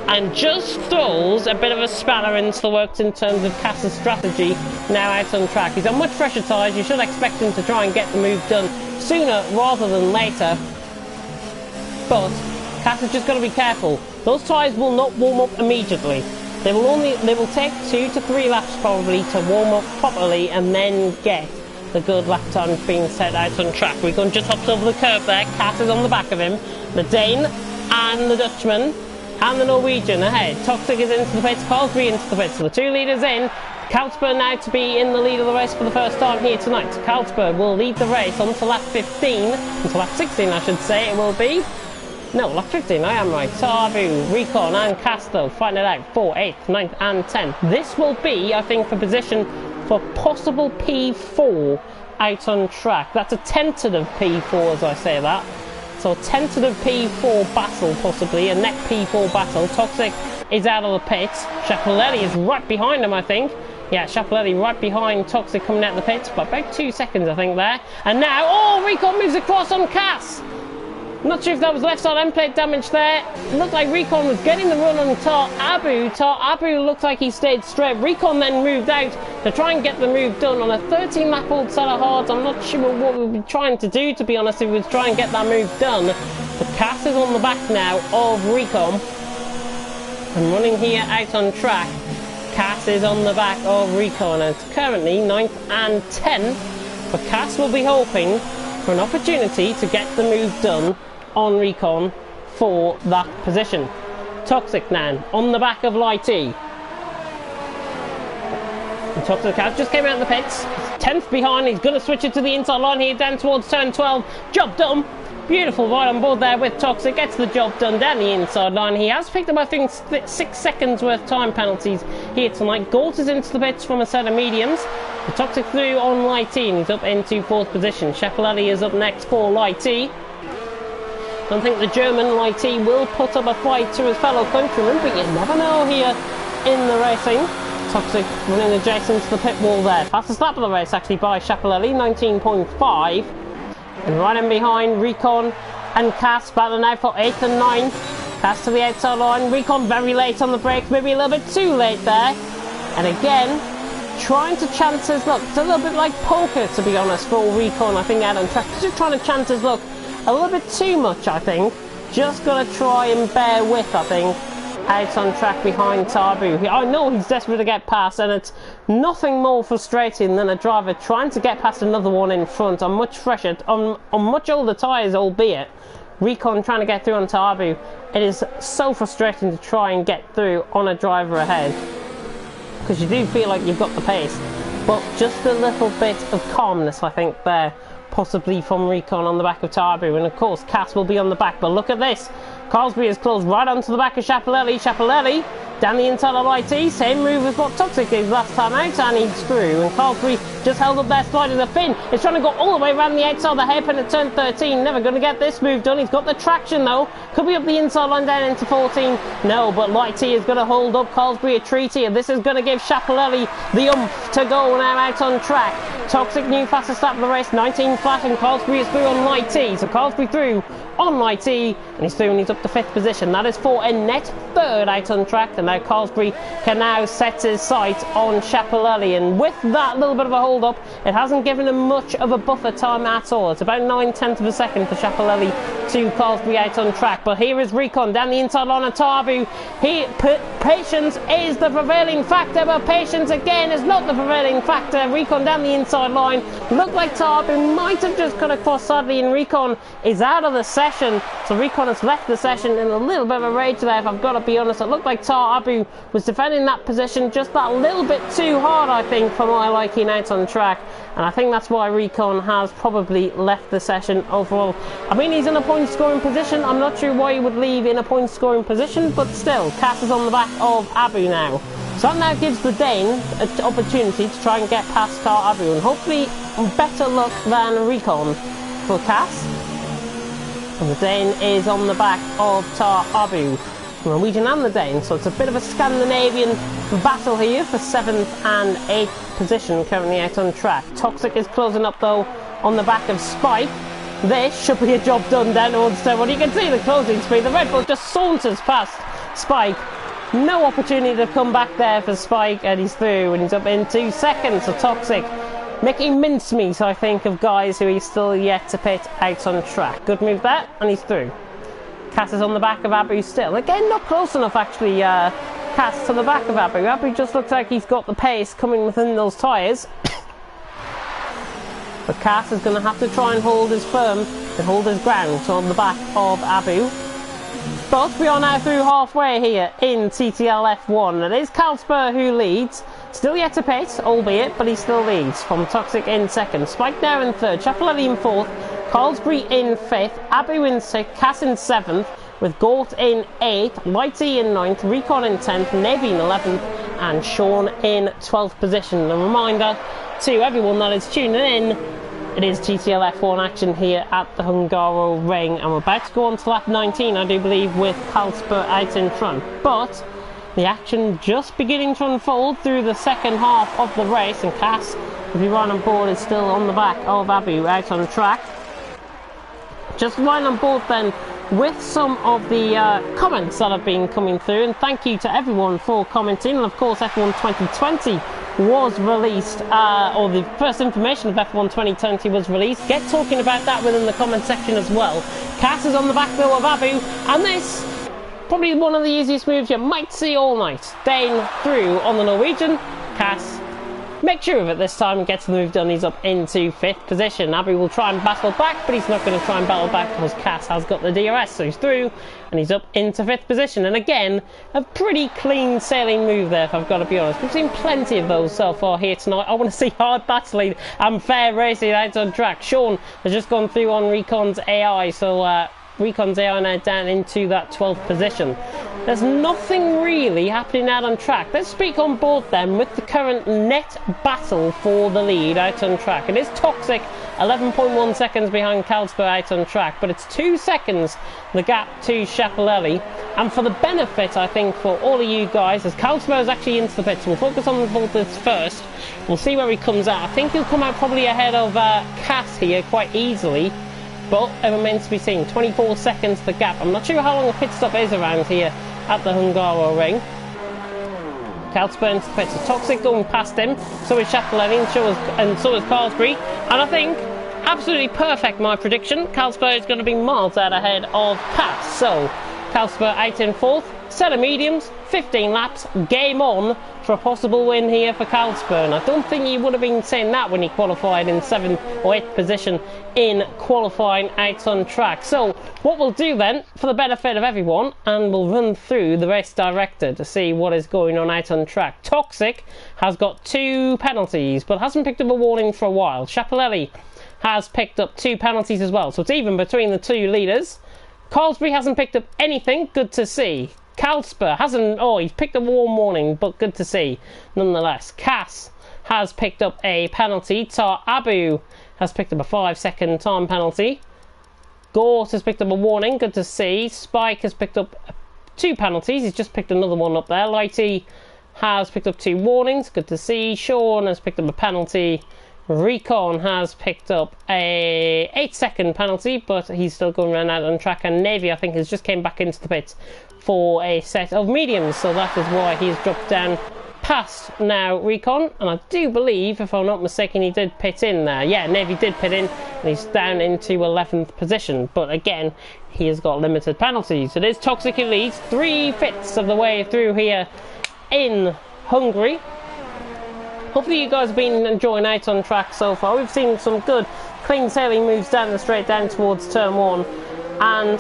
and just throws a bit of a spanner into the works in terms of Cass's strategy now out on track. He's on much fresher tyres. You should expect him to try and get the move done sooner rather than later, but Cass has just got to be careful. Those tyres will not warm up immediately. They will take 2 to 3 laps probably to warm up properly and then get the good lap times being set out on track. Recon just hops over the curb there. Cass is on the back of him. The Dane and the Dutchman and the Norwegian ahead. Toxic is into the pits, Carlsby into the pits. So the 2 leaders in. Carlsberg now to be in the lead of the race for the first time here tonight. Carlsberg will lead the race on to lap 15, until lap 16 I should say it will be. No, lap 15, I am right. Tarbu, Recon and Casto fighting it out for 8th, 9th and 10th. This will be, I think, for position for possible P4 out on track. That's a tentative P4 as I say that. So a tentative P4 battle possibly, a net P4 battle. Toxic is out of the pits. Schiaparelli is right behind him, I think. Yeah, Schiaparelli right behind Toxic coming out of the pits, but about 2 seconds I think there. And now, oh, Recon moves across on Cass. Not sure if that was left side end plate damage there. It looked like Recon was getting the run on Tar Abu. Tar Abu looked like he stayed straight. Recon then moved out to try and get the move done on a 13 lap old set of hards. I'm not sure what we were trying to do, to be honest, if we was trying to get that move done. But Cass is on the back now of Recon. And running here out on track, Cass is on the back of Recon. And it's currently 9th and 10th. But Cass will be hoping for an opportunity to get the move done on Recon for that position. Toxic now on the back of Lighty. Toxic has just came out of the pits. 10th behind. He's going to switch it to the inside line here down towards turn 12. Job done. Beautiful ride on board there with Toxic. Gets the job done down the inside line. He has picked up, I think, 6 seconds worth time penalties here tonight. Galt is into the pits from a set of mediums. The Toxic through on Lighty, and he's up into 4th position. Schiaparelli is up next for Lighty. I don't think the German Lighty will put up a fight to his fellow countrymen, but you never know here in the racing. Toxic running adjacent to the pit wall there. Fastest lap of the race actually by Schiaparelli, 19.5. And right in behind, Recon and Cass battling now for 8th and 9th. Cass to the outside line. Recon very late on the brakes, maybe a little bit too late there. And again, trying to chance his luck. It's a little bit like poker, to be honest, for Recon, I think, out on track. He's just trying to chance his luck a little bit too much, I think. Just got to try and bear with, I think, out on track behind Tarbu. I know he's desperate to get past, and it's nothing more frustrating than a driver trying to get past another one in front on much fresher, on much older tyres, albeit. Recon trying to get through on Tarbu. It is so frustrating to try and get through on a driver ahead, because you do feel like you've got the pace, but just a little bit of calmness, I think, there, possibly from Recon on the back of Tarbu. And of course Cass will be on the back, but look at this, Carlsby is closed right onto the back of Schiaparelli. Schiaparelli down the inside of Lighty, same move as what Toxic did last time out, and he's through. And Carlsby just held up there, sliding the fin. He's trying to go all the way around the outside of the hairpin at turn 13. Never going to get this move done. He's got the traction though. Could be up the inside line down into 14. No, but Lighty is going to hold up Carlsby a treat here. This is going to give Schiaparelli the oomph to go now out on track. Toxic new fastest lap of the race, 19 flat, and Carlsby is through on Lighty. So Carlsby through on Lighty, and he's through and he's up to 5th position. That is for a net 3rd out on track, and now Carlsby can now set his sight on Schiaparelli, and with that little bit of a hold up, it hasn't given him much of a buffer time at all. It's about 9/10 of a second for Schiaparelli to Carlsby out on track. But here is Recon down the inside line of Tarbu. Patience is the prevailing factor, but patience again is not the prevailing factor. Recon down the inside line. Looked like Tarbu might have just cut across sadly, and Recon is out of the session. So Recon has left the session in a little bit of a rage there, if I've got to be honest. It looked like Tar Abu was defending that position just that little bit too hard, I think, for my liking out on track. And I think that's why Recon has probably left the session overall. I mean, he's in a point scoring position. I'm not sure why he would leave in a point scoring position, but still, Cass is on the back of Abu now. So that now gives the Dane an opportunity to try and get past Tar Abu, and hopefully better luck than Recon for Cass. And the Dane is on the back of Tar Abu. The Norwegian and the Dane, so it's a bit of a Scandinavian battle here for 7th and 8th position, currently out on track. Toxic is closing up though on the back of Spike. This should be a job done down towards turn one. You can see the closing speed. The Red Bull just saunters past Spike. No opportunity to come back there for Spike, and he's through, and he's up in 2 seconds. So Toxic making mincemeat, I think, of guys who he's still yet to pit out on track. Good move there, and he's through. Cass is on the back of Abu still. Again, not close enough actually, Cass to the back of Abu. Abu just looks like he's got the pace coming within those tyres. But Cass is going to have to try and hold his firm and hold his ground on the back of Abu. But we are now through halfway here in TTL F1. It is Carlsberg who leads. Still yet to pit, albeit, but he still leads. From Toxic in 2nd, Spike now in 3rd, Chapelletti in 4th, Carlsberg in 5th, Abu in 6th, Cass in 7th, with Gort in 8th, Lighty in 9th, Recon in 10th, Navy in 11th, and Sean in 12th position. A reminder to everyone that is tuning in, it is TTL F1 action here at the Hungary Ring, and we're about to go on to lap 19, I do believe, with Carlsberg out in front. But the action just beginning to unfold through the second half of the race, and Cass, if you run on board, is still on the back of Abu out on track. Just right on board then with some of the comments that have been coming through, and thank you to everyone for commenting. And of course F1 2020 was released, or the first information of F1 2020 was released. Get talking about that within the comment section as well. Cass is on the back though of Abu, and this probably one of the easiest moves you might see all night. Dane through on the Norwegian. Cass make sure of it this time and gets the move done. He's up into 5th position. Abu will try and battle back, but he's not going to try and battle back because Cass has got the DRS, so he's through and he's up into 5th position. And again, a pretty clean sailing move there, if I've got to be honest. We've seen plenty of those so far here tonight. I want to see hard battling and fair racing out on track. Sean has just gone through on Recon's AI, so Recon's AI now down into that 12th position. There's nothing really happening out on track. Let's speak on board then with the current net battle for the lead out on track. It is Toxic, 11.1 seconds behind Carlsberg out on track, but it's 2 seconds the gap to Chapelletti. And for the benefit, I think, for all of you guys, as Carlsberg is actually into the pits, we'll focus on the voltage first. We'll see where he comes out. I think he'll come out probably ahead of Cass here quite easily, but it remains to be seen. 24 seconds the gap. I'm not sure how long a pit stop is around here at the Hungary Ring. Carlsberg into the pits. So Toxic going past him, so is Chapelletti, and so is Carlsberg. And I think, absolutely perfect my prediction, Carlsberg is going to be miles out ahead of Cass. So Carlsberg out in 4th, set of mediums, 15 laps, game on for a possible win here for Carlsberg. And I don't think he would have been saying that when he qualified in 7th or 8th position in qualifying out on track. So what we'll do then, for the benefit of everyone, and we'll run through the race director to see what is going on out on track. Toxic has got 2 penalties, but hasn't picked up a warning for a while. Chapelletti has picked up 2 penalties as well, so it's even between the 2 leaders. Carlsberg hasn't picked up anything, good to see. Carlsberg hasn't, he's picked up a warning, but good to see nonetheless. Cass has picked up a penalty. Tar Abu has picked up a 5-second time penalty. Gort has picked up a warning, good to see. Spike has picked up 2 penalties, he's just picked another one up there. Lighty has picked up 2 warnings, good to see. Sean has picked up a penalty. Recon has picked up a 8-second penalty, but he's still going around out on track. And Navy, I think, has just came back into the pits for a set of mediums, so that is why he's dropped down past now Recon. And I do believe, if I'm not mistaken, he did pit in there. Yeah, Navy did pit in, and he's down into 11th position. But again, he has got limited penalties. It is Toxic who leads 3/5 of the way through here in Hungary. Hopefully you guys have been enjoying out on track so far. We've seen some good clean sailing moves down the straight down towards turn 1, and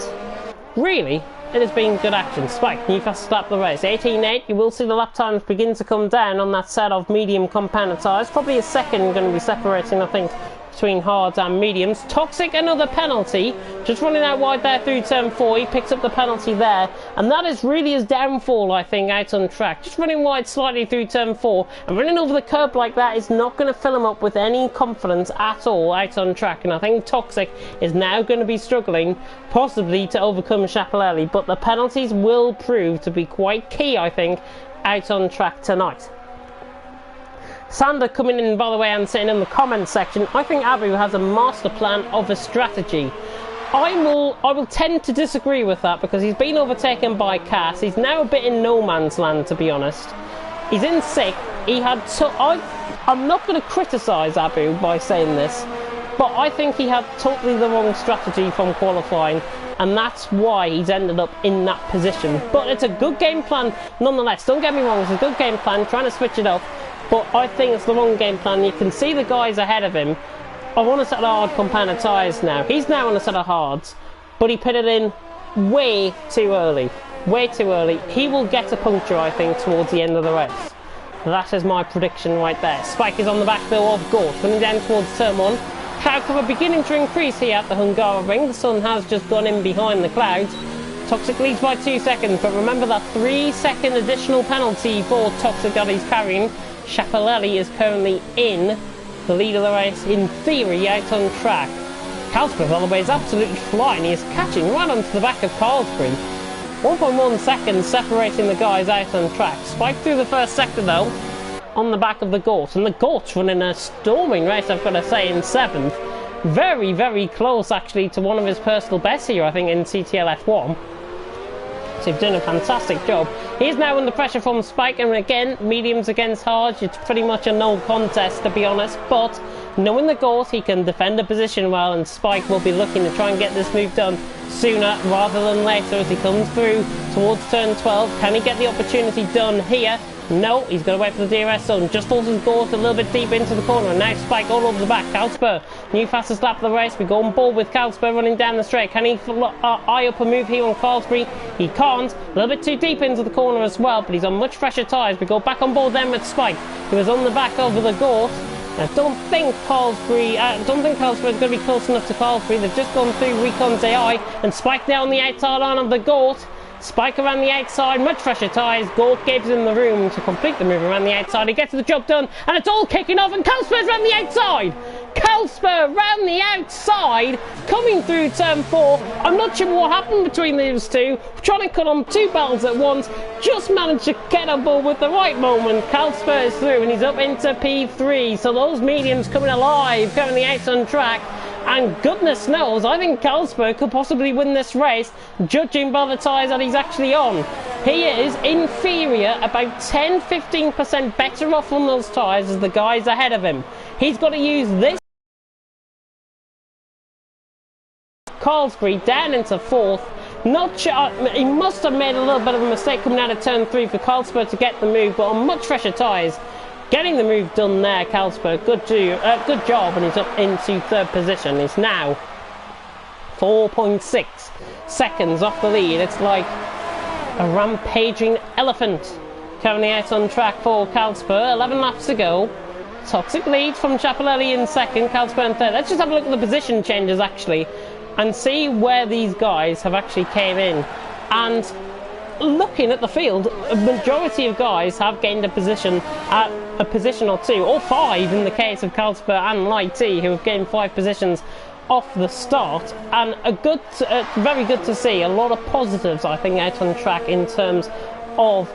really it has been good action. Spike, Newcastle lap the race 18.8. You will see the lap times begin to come down on that set of medium compounded tyres. Probably a second going to be separating, I think, between hards and mediums. Toxic, another penalty, just running out wide there through turn 4. He picks up the penalty there, and that is really his downfall, I think, out on track. Just running wide slightly through turn 4 and running over the curb like that is not going to fill him up with any confidence at all out on track, and I think Toxic is now going to be struggling possibly to overcome Schiaparelli, but the penalties will prove to be quite key, I think, out on track tonight. Sander coming in, by the way, and saying in the comments section, I think Abu has a master plan of a strategy. I will tend to disagree with that because he's been overtaken by Cass. He's now a bit in no man's land, to be honest. He's in 6th. He had I'm not going to criticise Abu by saying this, but I think he had totally the wrong strategy from qualifying, and that's why he's ended up in that position. But it's a good game plan nonetheless. Don't get me wrong, it's a good game plan, trying to switch it up. But I think it's the wrong game plan. You can see the guys ahead of him. I want a set of hard compound tyres now. He's now on a set of hards, but he pitted in way too early. Way too early. He will get a puncture, I think, towards the end of the race. That is my prediction right there. Spike is on the back though of Gort, coming down towards turn 1. Cloud cover beginning to increase here at the Hungaroring. The sun has just gone in behind the clouds. Toxic leads by 2 seconds, but remember that 3-second additional penalty for Toxic that he's carrying. Schiaparelli is currently in the lead of the race, in theory, out on track. Carlsberg, by the way, is absolutely flying. He is catching right onto the back of Carlsberg. 1.1 seconds separating the guys out on track. Spike through the first sector, though, on the back of the Gort. And the Gort's running a storming race, I've got to say, in 7th. Very, very close, actually, to one of his personal bests here, I think, in TTL F1. So he's done a fantastic job. He's now under pressure from Spike, and again, mediums against hards, it's pretty much a no contest, to be honest, but knowing the Gort, he can defend the position well, and Spike will be looking to try and get this move done sooner rather than later as he comes through towards turn 12. Can he get the opportunity done here? No, he's going to wait for the DRS zone. Just forces Gort a little bit deeper into the corner, and now Spike all over the back. Carlsberg, new fastest lap of the race. We go on board with Carlsberg running down the straight. Can he eye up a move here on Carlsberg? He can't. A little bit too deep into the corner as well, but he's on much fresher tyres. We go back on board then with Spike, who is on the back over the Gort. I don't think Carlsberg is going to be close enough to Carlsberg. They've just gone through Recon's AI, and Spike now on the outside line of the Gort. Spike around the outside, much fresher tyres. Gort gives him the room to complete the move around the outside. He gets the job done, and it's all kicking off, and Carlsberg's around the outside. Carlsberg round the outside, coming through turn 4. I'm not sure what happened between those two. Trying to cut on 2 battles at once. Just managed to get a ball with the right moment. Carlsberg is through, and he's up into P3. So those mediums coming alive, currently out on track. And goodness knows, I think Carlsberg could possibly win this race, judging by the tyres that he's actually on. He is inferior, about 10-15% better off on those tyres as the guys ahead of him. He's got to use this Carlsberg down into 4th. Not sure, he must have made a little bit of a mistake coming out of turn 3 for Carlsberg to get the move, but on much fresher tyres. Getting the move done there, Carlsberg. Good job, and he's up into 3rd position. He's now 4.6 seconds off the lead. It's like a rampaging elephant currently out on track for Carlsberg. 11 laps to go. Toxic lead from Schiaparelli in 2nd, Carlsberg in 3rd. Let's just have a look at the position changes, actually, and see where these guys have actually came in. And looking at the field, a majority of guys have gained a position at a position or 2, or 5 in the case of Carlsberg and Light T, who have gained 5 positions off the start. And very good to see. A lot of positives, I think, out on track in terms of,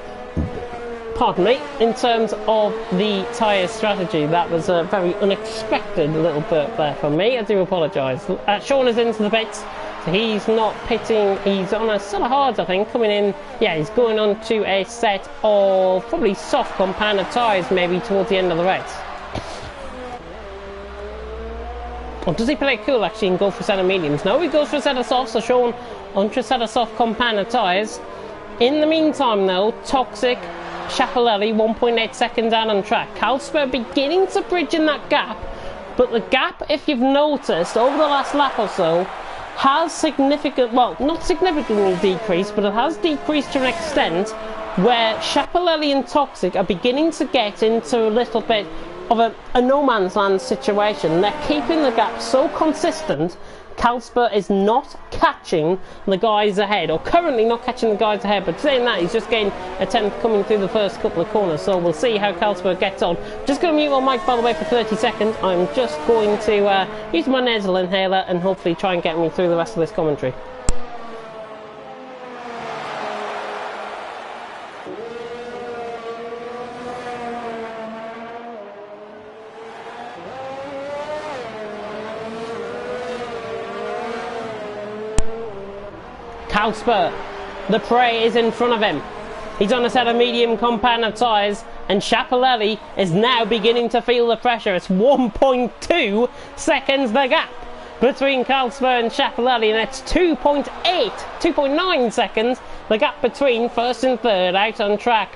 in terms of the tyre strategy. That was a very unexpected little burp there from me. I do apologise. Sean is into the pits. So he's not pitting, he's on a set of hards, I think, coming in. Yeah, he's going on to a set of probably soft compounded tyres maybe towards the end of the race. Or does he play it cool actually and go for a set of mediums? No, he goes for a set of softs, so Sean onto a set of soft compounded tyres. In the meantime though, Toxic, Schiaparelli 1.8 seconds down on track. Carlsberg beginning to bridge in that gap, but the gap, if you've noticed, over the last lap or so, has not significantly decreased, but it has decreased to an extent where Schiaparelli and Toxic are beginning to get into a little bit of a no man's land situation. They're keeping the gap so consistent. Carlsberg is not catching the guys ahead, or currently not catching the guys ahead, but saying that, he's just gained a tenth coming through the first couple of corners, so we'll see how Carlsberg gets on. Just going to mute my mic, by the way, for 30 seconds. I'm just going to use my nasal inhaler and hopefully try and get me through the rest of this commentary. Carlsberg, the prey is in front of him. He's on a set of medium compound of tyres, and Schiaparelli is now beginning to feel the pressure. It's 1.2 seconds the gap between Carlsberg and Schiaparelli, and it's 2.9 seconds the gap between first and third out on track.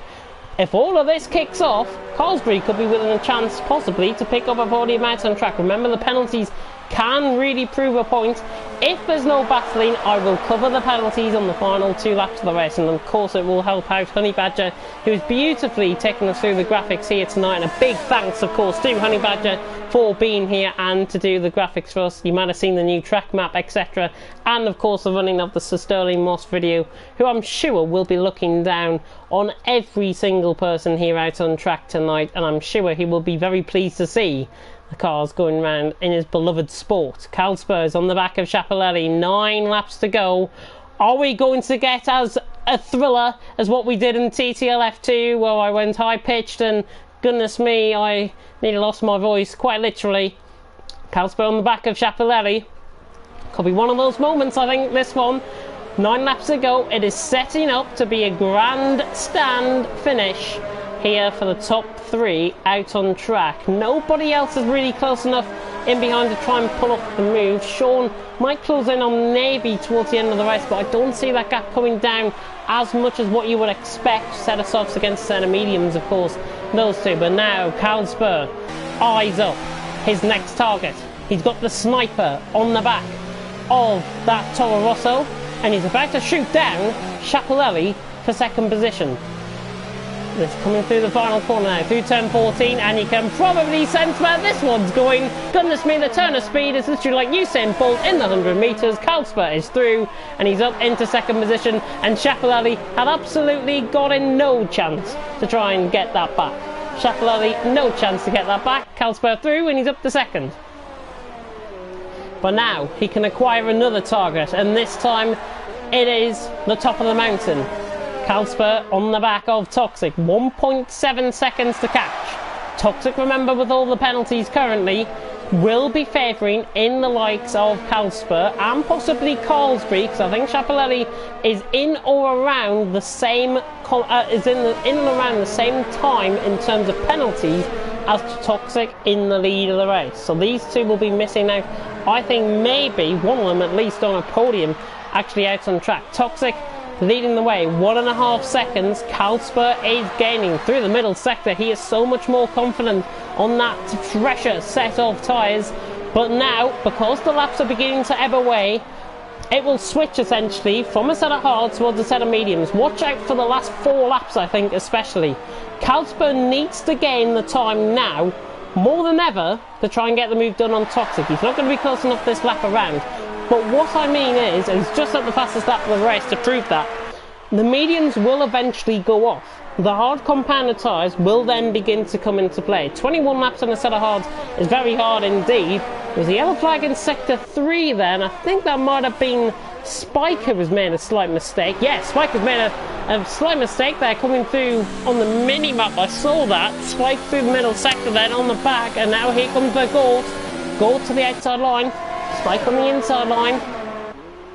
If all of this kicks off, Carlsberg could be within a chance possibly to pick up a podium out on track. Remember, the penalties can really prove a point. If there's no battling, I will cover the penalties on the final 2 laps of the race, and of course it will help out Honey Badger, who is beautifully taking us through the graphics here tonight. And a big thanks, of course, to Honey Badger for being here and to do the graphics for us. You might have seen the new track map, etc., and of course the running of the Sir Sterling Moss video, who I'm sure will be looking down on every single person here out on track tonight, and I'm sure he will be very pleased to see the cars going round in his beloved sport. Carlsberg is on the back of Schiaparelli, 9 laps to go. Are we going to get as a thriller as what we did in TTL F2, where I went high pitched and goodness me, I nearly lost my voice, quite literally. Carlsberg on the back of Schiaparelli. Could be one of those moments, I think, this one. 9 laps to go. It is setting up to be a grandstand finish here for the top 3 out on track. Nobody else is really close enough in behind to try and pull off the move. Sean might close in on Navy towards the end of the race, but I don't see that gap coming down as much as what you would expect. Set of softs against set of mediums, of course, those two. But now Carlsberg, eyes up, his next target. He's got the sniper on the back of that Toro Rosso, and he's about to shoot down Schiaparelli for second position. It's coming through the final corner now, through turn 14, and you can probably sense where this one's going. Goodness me, the turn of speed is literally like Usain Bolt in the 100 metres. Carlsberg is through, and he's up into second position, and Schiaparelli had absolutely got in no chance to try and get that back. Schiaparelli, no chance to get that back. Carlsberg through, and he's up to second. But now he can acquire another target, and this time it is the top of the mountain. Carlsberg on the back of Toxic, 1.7 seconds to catch. Toxic, remember, with all the penalties currently, will be favouring in the likes of Carlsberg and possibly Carlsberg, because I think Schiaparelli is in or around the same in and around the same time in terms of penalties as Toxic in the lead of the race. So these two will be missing out. I think maybe one of them at least on a podium, actually out on track. Toxic leading the way, 1.5 seconds. Carlsberg is gaining through the middle sector. He is so much more confident on that fresher set of tyres. But now, because the laps are beginning to ebb away, it will switch essentially from a set of hards towards a set of mediums. Watch out for the last 4 laps, I think, especially. Carlsberg needs to gain the time now, more than ever, to try and get the move done on Toxic. He's not going to be close enough this lap around. But what I mean is, and it's just at the fastest lap of the race to prove that, the mediums will eventually go off. The hard compounded tyres will then begin to come into play. 21 laps on a set of hards is very hard indeed. There's a yellow flag in sector 3 there, and I think that might have been Spike who has made a slight mistake. Yes, Spike has made a slight mistake there coming through on the mini-map. I saw that. Spike through the middle sector then on the back, and now here comes the Gort. Gort to the outside line. Spike on the inside line.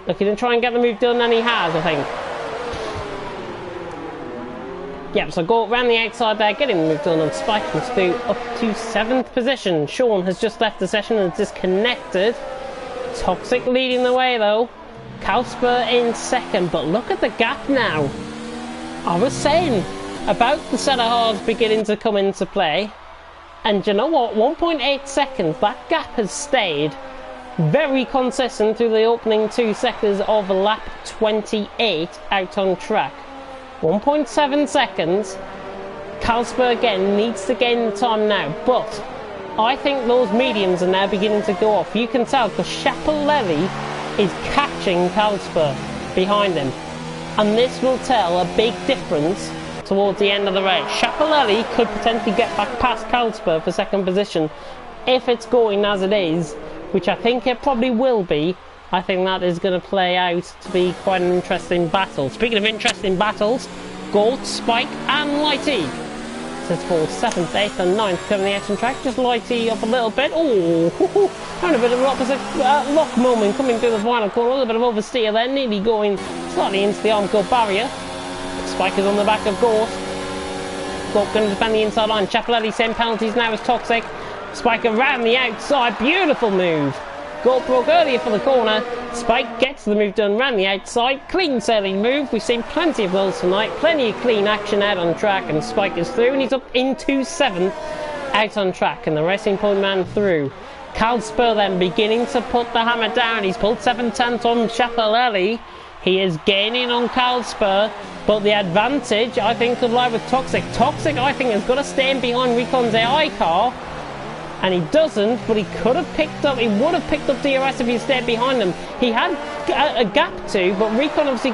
Looking to try and get the move done, and he has, I think. Yep, so Gort round the outside there, getting the move done, and Spike comes through up to 7th position. Sean has just left the session and disconnected. Toxic leading the way though. Carlsberg in second, but look at the gap now. I was saying about the set of hards beginning to come into play, and you know what, 1.8 seconds, that gap has stayed very consistent through the opening 2 sectors of lap 28 out on track. 1.7 seconds. Carlsberg again needs to gain time now, but I think those mediums are now beginning to go off. You can tell because Schiaparelli is catching Carlsberg behind him, and this will tell a big difference towards the end of the race. Schiaparelli could potentially get back past Carlsberg for second position if it's going as it is, which I think it probably will be. I think that is going to play out to be quite an interesting battle. Speaking of interesting battles, Gort, Spike and Lighty. Says for 7th, 8th and 9th coming the action track. Just Lighty up a little bit. Oh, having a bit of an opposite lock moment coming through the final corner. A little bit of oversteer there, nearly going slightly into the arm-core barrier. Spike is on the back of Gort. Gort going to defend the inside line. Schiaparelli, same penalties now as Toxic. Spike around the outside, beautiful move. Gort broke earlier for the corner. Spike gets the move done around the outside. Clean sailing move. We've seen plenty of those tonight. Plenty of clean action out on track, and Spike is through, and he's up into 7th out on track, and the Racing Point man through. Carlsberg then beginning to put the hammer down. He's pulled 7/10 on Schiaparelli. He is gaining on Carlsberg, but the advantage I think could lie with Toxic. Toxic I think has got to stand behind Recon's AI car. And he doesn't, but he could have picked up, he would have picked up DRS if he stayed behind him. He had a gap to, but Recon obviously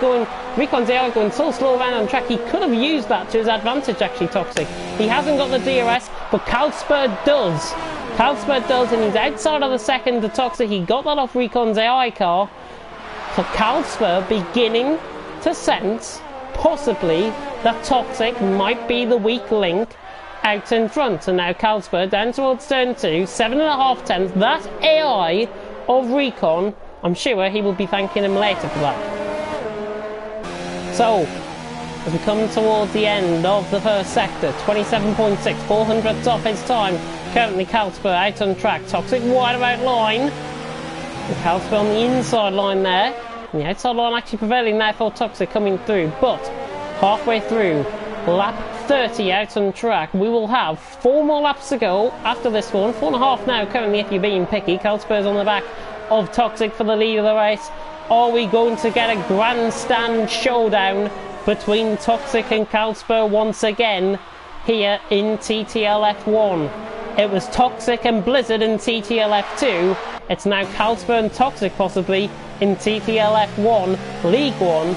Recon's AI going so slow around on track, he could have used that to his advantage actually, Toxic. He hasn't got the DRS, but Carlsberg does. Carlsberg does, and he's outside of the second to Toxic. He got that off Recon's AI car. So Carlsberg beginning to sense, possibly, that Toxic might be the weak link out in front, and now Carlsberg down towards turn 2, 7.5 tenths. That AI of Recon, I'm sure he will be thanking him later for that. So, as we come towards the end of the first sector, 27.6, 400ths off his time. Currently Carlsberg out on track. Toxic wide about line. And Carlsberg on the inside line there. And the outside line actually prevailing there for Toxic coming through, but halfway through, lap 30 out on track. We will have 4 more laps to go after this one. 4.5 now currently if you're being picky. Carlsberg's on the back of Toxic for the lead of the race. Are we going to get a grandstand showdown between Toxic and Carlsberg once again here in TTL F1? It was Toxic and Blizzard in TTL F2. It's now Carlsberg and Toxic possibly in TTL F1 League 1.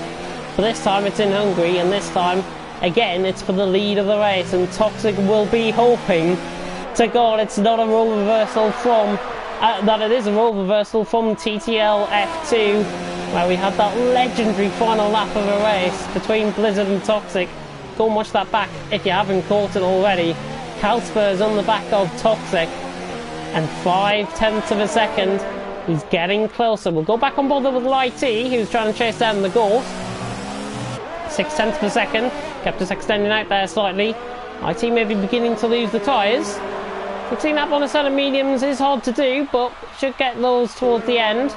But this time it's in Hungary, and this time again, it's for the lead of the race, and Toxic will be hoping to God it's not a role reversal from, that it is a role reversal from TTL F2, where we had that legendary final lap of a race between Blizzard and Toxic. Go and watch that back if you haven't caught it already. Carlsberg's on the back of Toxic, and 5/10 of a second. He's getting closer. We'll go back on board with Lighty, who's trying to chase down the Gort. 6/10 of a second. Kept us extending out there slightly. IT may be beginning to lose the tyres. 16 up on a set of mediums is hard to do, but should get those towards the end.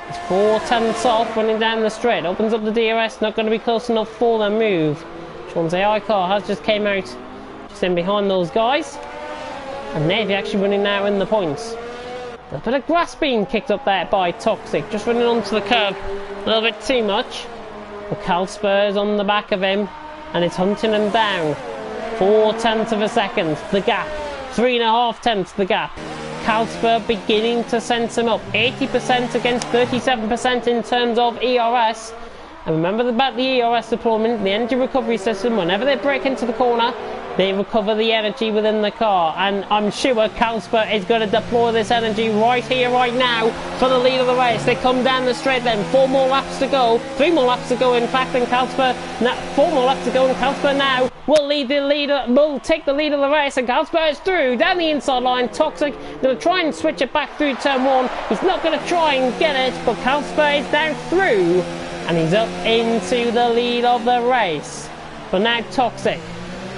It's 4/10 off running down the straight. Opens up the DRS, not going to be close enough for the move. Sean's AI car has just came out just in behind those guys. And Navy actually running now in the points. A bit of grass being kicked up there by Toxic, just running onto the curb a little bit too much. But Carlsberg's on the back of him, and it's hunting him down. 4/10 of a second, the gap. 3.5 tenths the gap. Carlsberg beginning to sense him up. 80% against 37% in terms of ERS. And remember about the ERS deployment, the energy recovery system, whenever they break into the corner, they recover the energy within the car, and I'm sure Carlsberg is going to deploy this energy right here, right now, for the lead of the race. They come down the straight then, 4 more laps to go, 3 more laps to go in fact, and Carlsberg, 4 more laps to go, and Carlsberg now will take the lead of the race, and Carlsberg is through, down the inside line. Toxic, going to try and switch it back through turn 1, he's not going to try and get it, but Carlsberg is down through, and he's up into the lead of the race. But now Toxic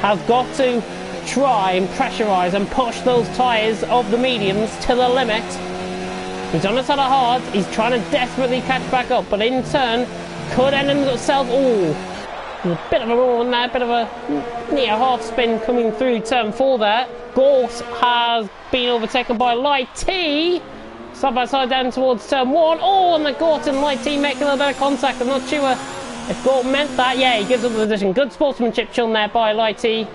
has got to try and pressurise and push those tyres of the mediums to the limit. He's on a set of hards, he's trying to desperately catch back up, but in turn could end himself. A bit of a roll in there, a bit of a near half spin coming through turn 4 there. Gort has been overtaken by Lighty. Side by side down towards turn 1. And the Gort and Lighty making a little bit of contact. I'm not sure if Gort meant that. Yeah, he gives up the position. Good sportsmanship shown there by Lighty.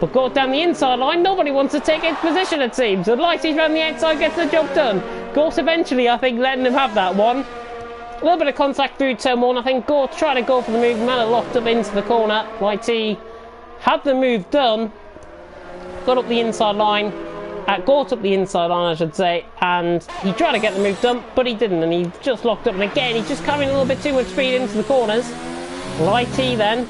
But go down the inside line, nobody wants to take 8th position it seems. So Lighty's round the outside, gets the job done. Gort eventually, I think, letting him have that one. A little bit of contact through turn 1. I think Gort tried to go for the move, man, locked up into the corner. Lighty had the move done, got up the inside line, Gort up the inside line I should say, and he tried to get the move done, but he didn't, and he just locked up, and again he's just carrying a little bit too much speed into the corners. Lighty then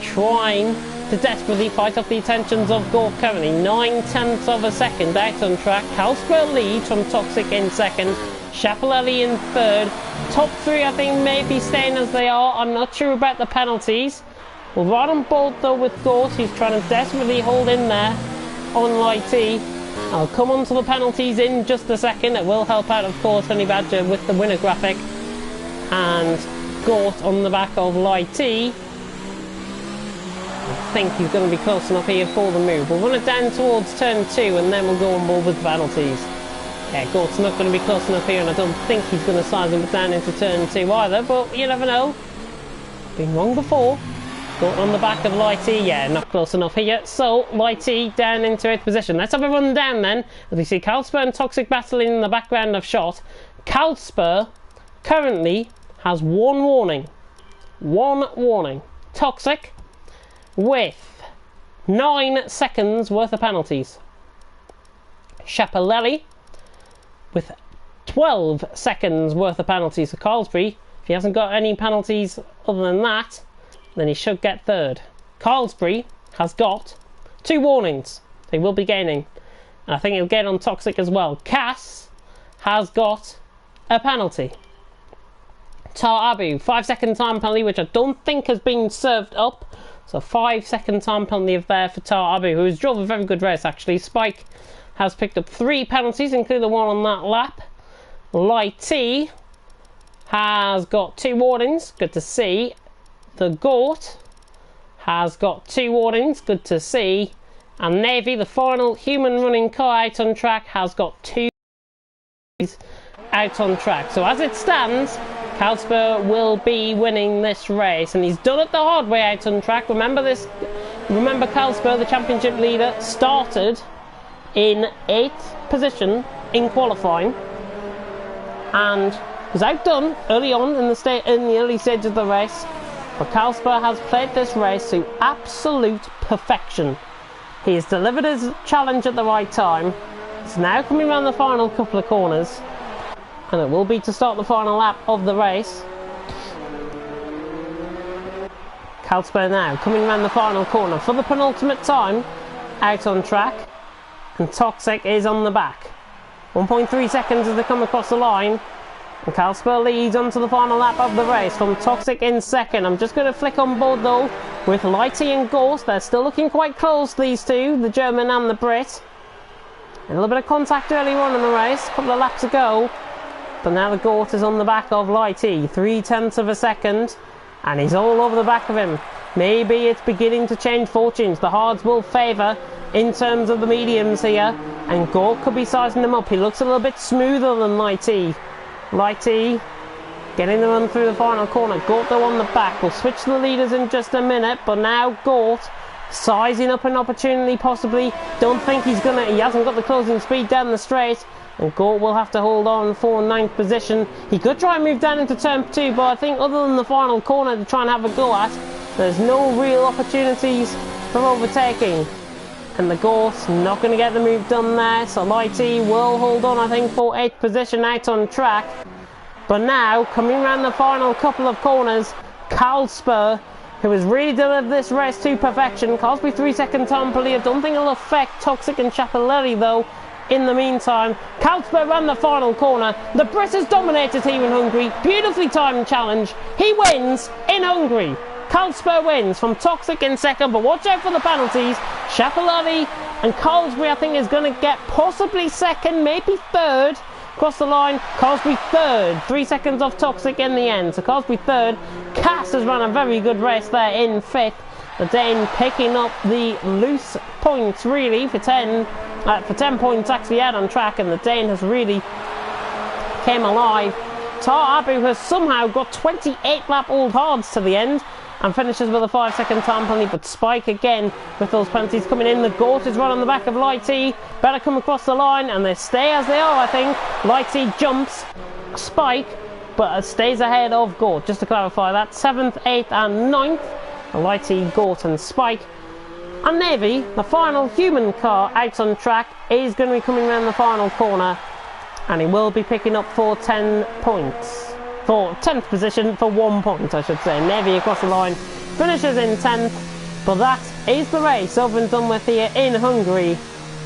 trying to desperately fight off the attentions of Gort currently. 9/10 of a second out on track. Carlsberg leads from Toxic in second, Schiaparelli in third. Top 3 I think may be staying as they are. I'm not sure about the penalties. We're right on board though with Gort, who's trying to desperately hold in there on Lighty. I'll come on to the penalties in just a second. It will help out of course Honey Badger with the winner graphic. And Gort on the back of Lighty. I think he's going to be close enough here for the move. We'll run it down towards turn 2 and then we'll go on board with penalties. Yeah, Gort's not going to be close enough here, and I don't think he's going to size him down into turn 2 either, but you never know. Been wrong before. Gort on the back of Lighty, yeah, not close enough here. So, Lighty down into 8th position. Let's have a run down then, as we see Carlsberg and Toxic battling in the background of shot. Carlsberg currently has 1 warning. 1 warning. Toxic with 9 seconds worth of penalties. Schiaparelli with 12 seconds worth of penalties. So Carlsberg, if he hasn't got any penalties other than that, then he should get third. Carlsberg has got 2 warnings. They will be gaining. And I think he'll get on Toxic as well. Cass has got a penalty. Tar Abu, 5-second time penalty, which I don't think has been served up. So 5-second time penalty there for Tar Abu, who has drove a very good race actually. Spike has picked up 3 penalties, including the one on that lap. Lighty has got 2 warnings, good to see. The Gort has got 2 warnings, good to see. And Navy, the final human running car out on track, has got 2 out on track. So as it stands, Carlsberg will be winning this race, and he's done it the hard way out on track. Remember Carlsberg, the championship leader, started in 8th position in qualifying and was outdone early on in the early stage of the race. But Carlsberg has played this race to absolute perfection. He has delivered his challenge at the right time. It's now coming around the final couple of corners, and it will be to start the final lap of the race. Carlsberg now coming around the final corner for the penultimate time out on track, and Toxic is on the back. 1.3 seconds as they come across the line, and Carlsberg leads onto the final lap of the race from Toxic in second. I'm just going to flick on board though with Lighty and Gort. They're still looking quite close, these two, the German and the Brit. A little bit of contact early on in the race, a couple of laps to go. But now the Gort is on the back of Lighty, 0.3 of a second, and he's all over the back of him. Maybe it's beginning to change fortunes. The hards will favour in terms of the mediums here, and Gort could be sizing them up. He looks a little bit smoother than Lighty. Lighty getting the run through the final corner. Gort though on the back. We'll switch the leaders in just a minute, but now Gort sizing up an opportunity possibly. Don't think he hasn't got the closing speed down the straight, and Gort will have to hold on for 9th position. He could try and move down into turn 2, but I think other than the final corner to try and have a go at, there's no real opportunities for overtaking. And the Gort's not going to get the move done there, so Lighty will hold on, I think, for 8th position out on track. But now, coming around the final couple of corners, Carlsberg, who has really delivered this race to perfection. Carlsberg 3-second time penalty. I don't think it'll affect Toxic and Schiaparelli though. In the meantime, Carlsberg ran the final corner. The Brit has dominated here in Hungary. Beautifully timed challenge. He wins in Hungary. Carlsberg wins from Toxic in second, but watch out for the penalties. Schiaparelli and Carlsberg, I think, is going to get possibly second, maybe third. Across the line, Carlsberg third. 3 seconds off Toxic in the end. So Carlsberg third. Cass has run a very good race there in 5th. The Dane picking up the loose points really for 10 points actually out on track, and the Dane has really came alive. Tar Abu has somehow got 28 lap old hards to the end, and finishes with a 5-second time penalty, but Spike again with those penalties coming in. The Gort is right on the back of Lighty. Better come across the line, and they stay as they are, I think. Lighty jumps Spike, but stays ahead of Gort, just to clarify that. 7th, 8th and 9th, Lighty, Gort and Spike. And Navy, the final human car out on track, is going to be coming around the final corner, and he will be picking up for 10 points. For 10th position, for 1 point I should say. Navy across the line, finishes in 10th, but that is the race over and done with here in Hungary.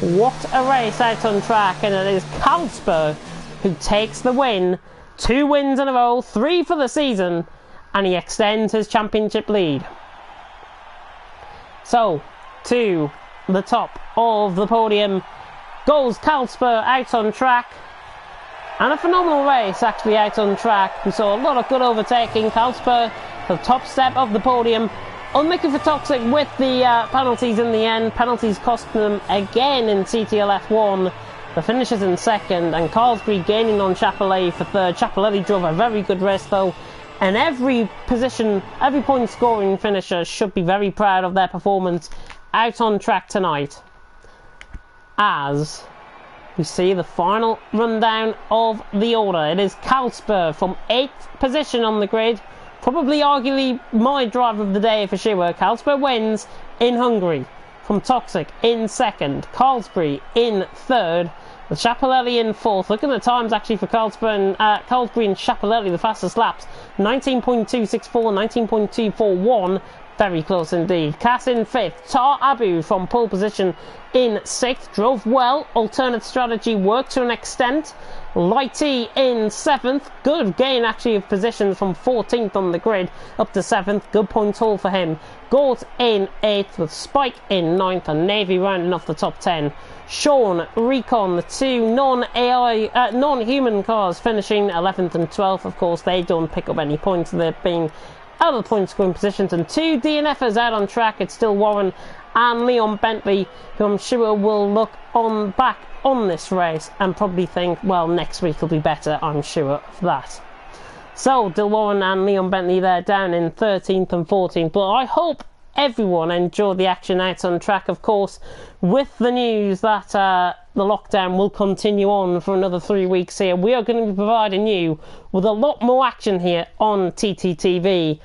What a race out on track, and it is Kalsper who takes the win. 2 wins in a row, 3 for the season, and he extends his championship lead. So, to the top of the podium goes Kalsper out on track, and a phenomenal race actually out on track. We saw a lot of good overtaking. Kalsper the top step of the podium, unlucky for Toxic with the penalties in the end. Penalties cost them again in TTL F1. The finishes in 2nd, and Carlsbury gaining on Chapellet for 3rd. Chapellet drove a very good race though, and every point scoring finisher should be very proud of their performance out on track tonight, as we see the final rundown of the order. It is Kalsper from 8th position on the grid, probably arguably my driver of the day for sure. Kalsper wins in Hungary. From Toxic in 2nd, Carlsbury in 3rd, with Chapelelli in 4th. Look at the times actually for Carlsbury and Chapelelli, the fastest laps, 19.264, 19.241. Very close indeed. Cass in 5th. Tar Abu from pole position in 6th. Drove well. Alternate strategy worked to an extent. Lighty in 7th. Good gain actually of positions from 14th on the grid up to 7th. Good point haul for him. Gort in 8th with Spike in 9th, and Navy rounding off the top 10. Sean, Recon, the 2 non-human cars finishing 11th and 12th. Of course, they don't pick up any points. They're being out of the point scoring positions, and 2 DNFers out on track. It's still Warren and Leon Bentley, who I'm sure will look back on this race and probably think, well, next week will be better. I'm sure of that. So Dil Warren and Leon Bentley there down in 13th and 14th, but I hope everyone enjoyed the action out on track. Of course, with the news that the lockdown will continue on for another 3 weeks here, we are going to be providing you with a lot more action here on TTTV.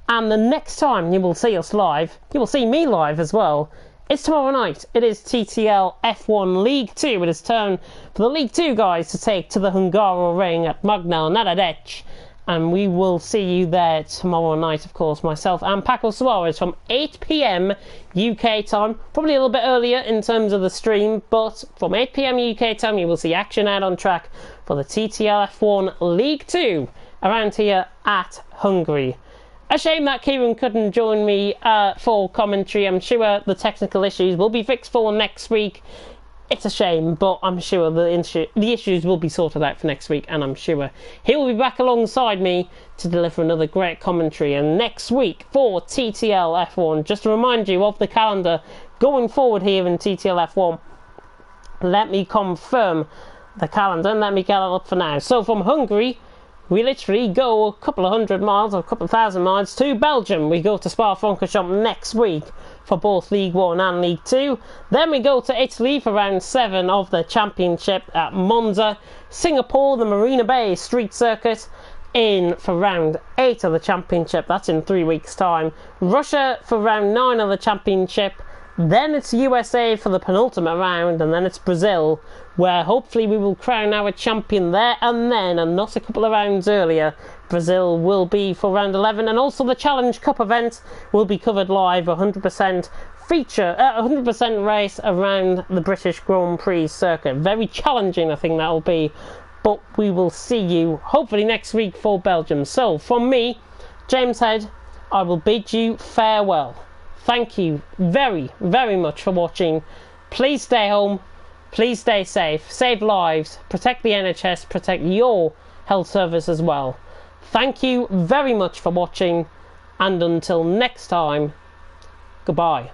And the next time you will see us live, you will see me live as well, it's tomorrow night. It is TTL F1 League 2. It is turn for the League 2 guys to take to the Hungaro ring at Magnal Nadadec. And we will see you there tomorrow night, of course, myself and Paco Suarez from 8 PM UK time. Probably a little bit earlier in terms of the stream, but from 8 PM UK time you will see action out on track for the TTL F1 League 2 around here at Hungary. A shame that Kieran couldn't join me for commentary. I'm sure the technical issues will be fixed for next week. It's a shame, but I'm sure the issues will be sorted out for next week, and I'm sure he will be back alongside me to deliver another great commentary. And next week for TTL F1, just to remind you of the calendar going forward here in TTL F1, let me confirm the calendar and let me get it up for now. So from Hungary, we literally go a couple of hundred miles or a couple of thousand miles to Belgium. We go to Spa-Francorchamps next week for both League 1 and League 2. Then we go to Italy for round 7 of the championship at Monza. Singapore, the Marina Bay Street Circuit, in for round 8 of the championship. That's in 3 weeks' time. Russia for round 9 of the championship. Then it's USA for the penultimate round, and then it's Brazil, where hopefully we will crown our champion there and then, and not a couple of rounds earlier. Brazil will be for round 11, and also the Challenge Cup event will be covered live, 100% feature, 100% race around the British Grand Prix circuit. Very challenging, I think that'll be, but we will see you hopefully next week for Belgium. So from me, James Head, I will bid you farewell. Thank you very, very much for watching. Please stay home. Please stay safe. Save lives. Protect the NHS. Protect your health service as well. Thank you very much for watching. And until next time, goodbye.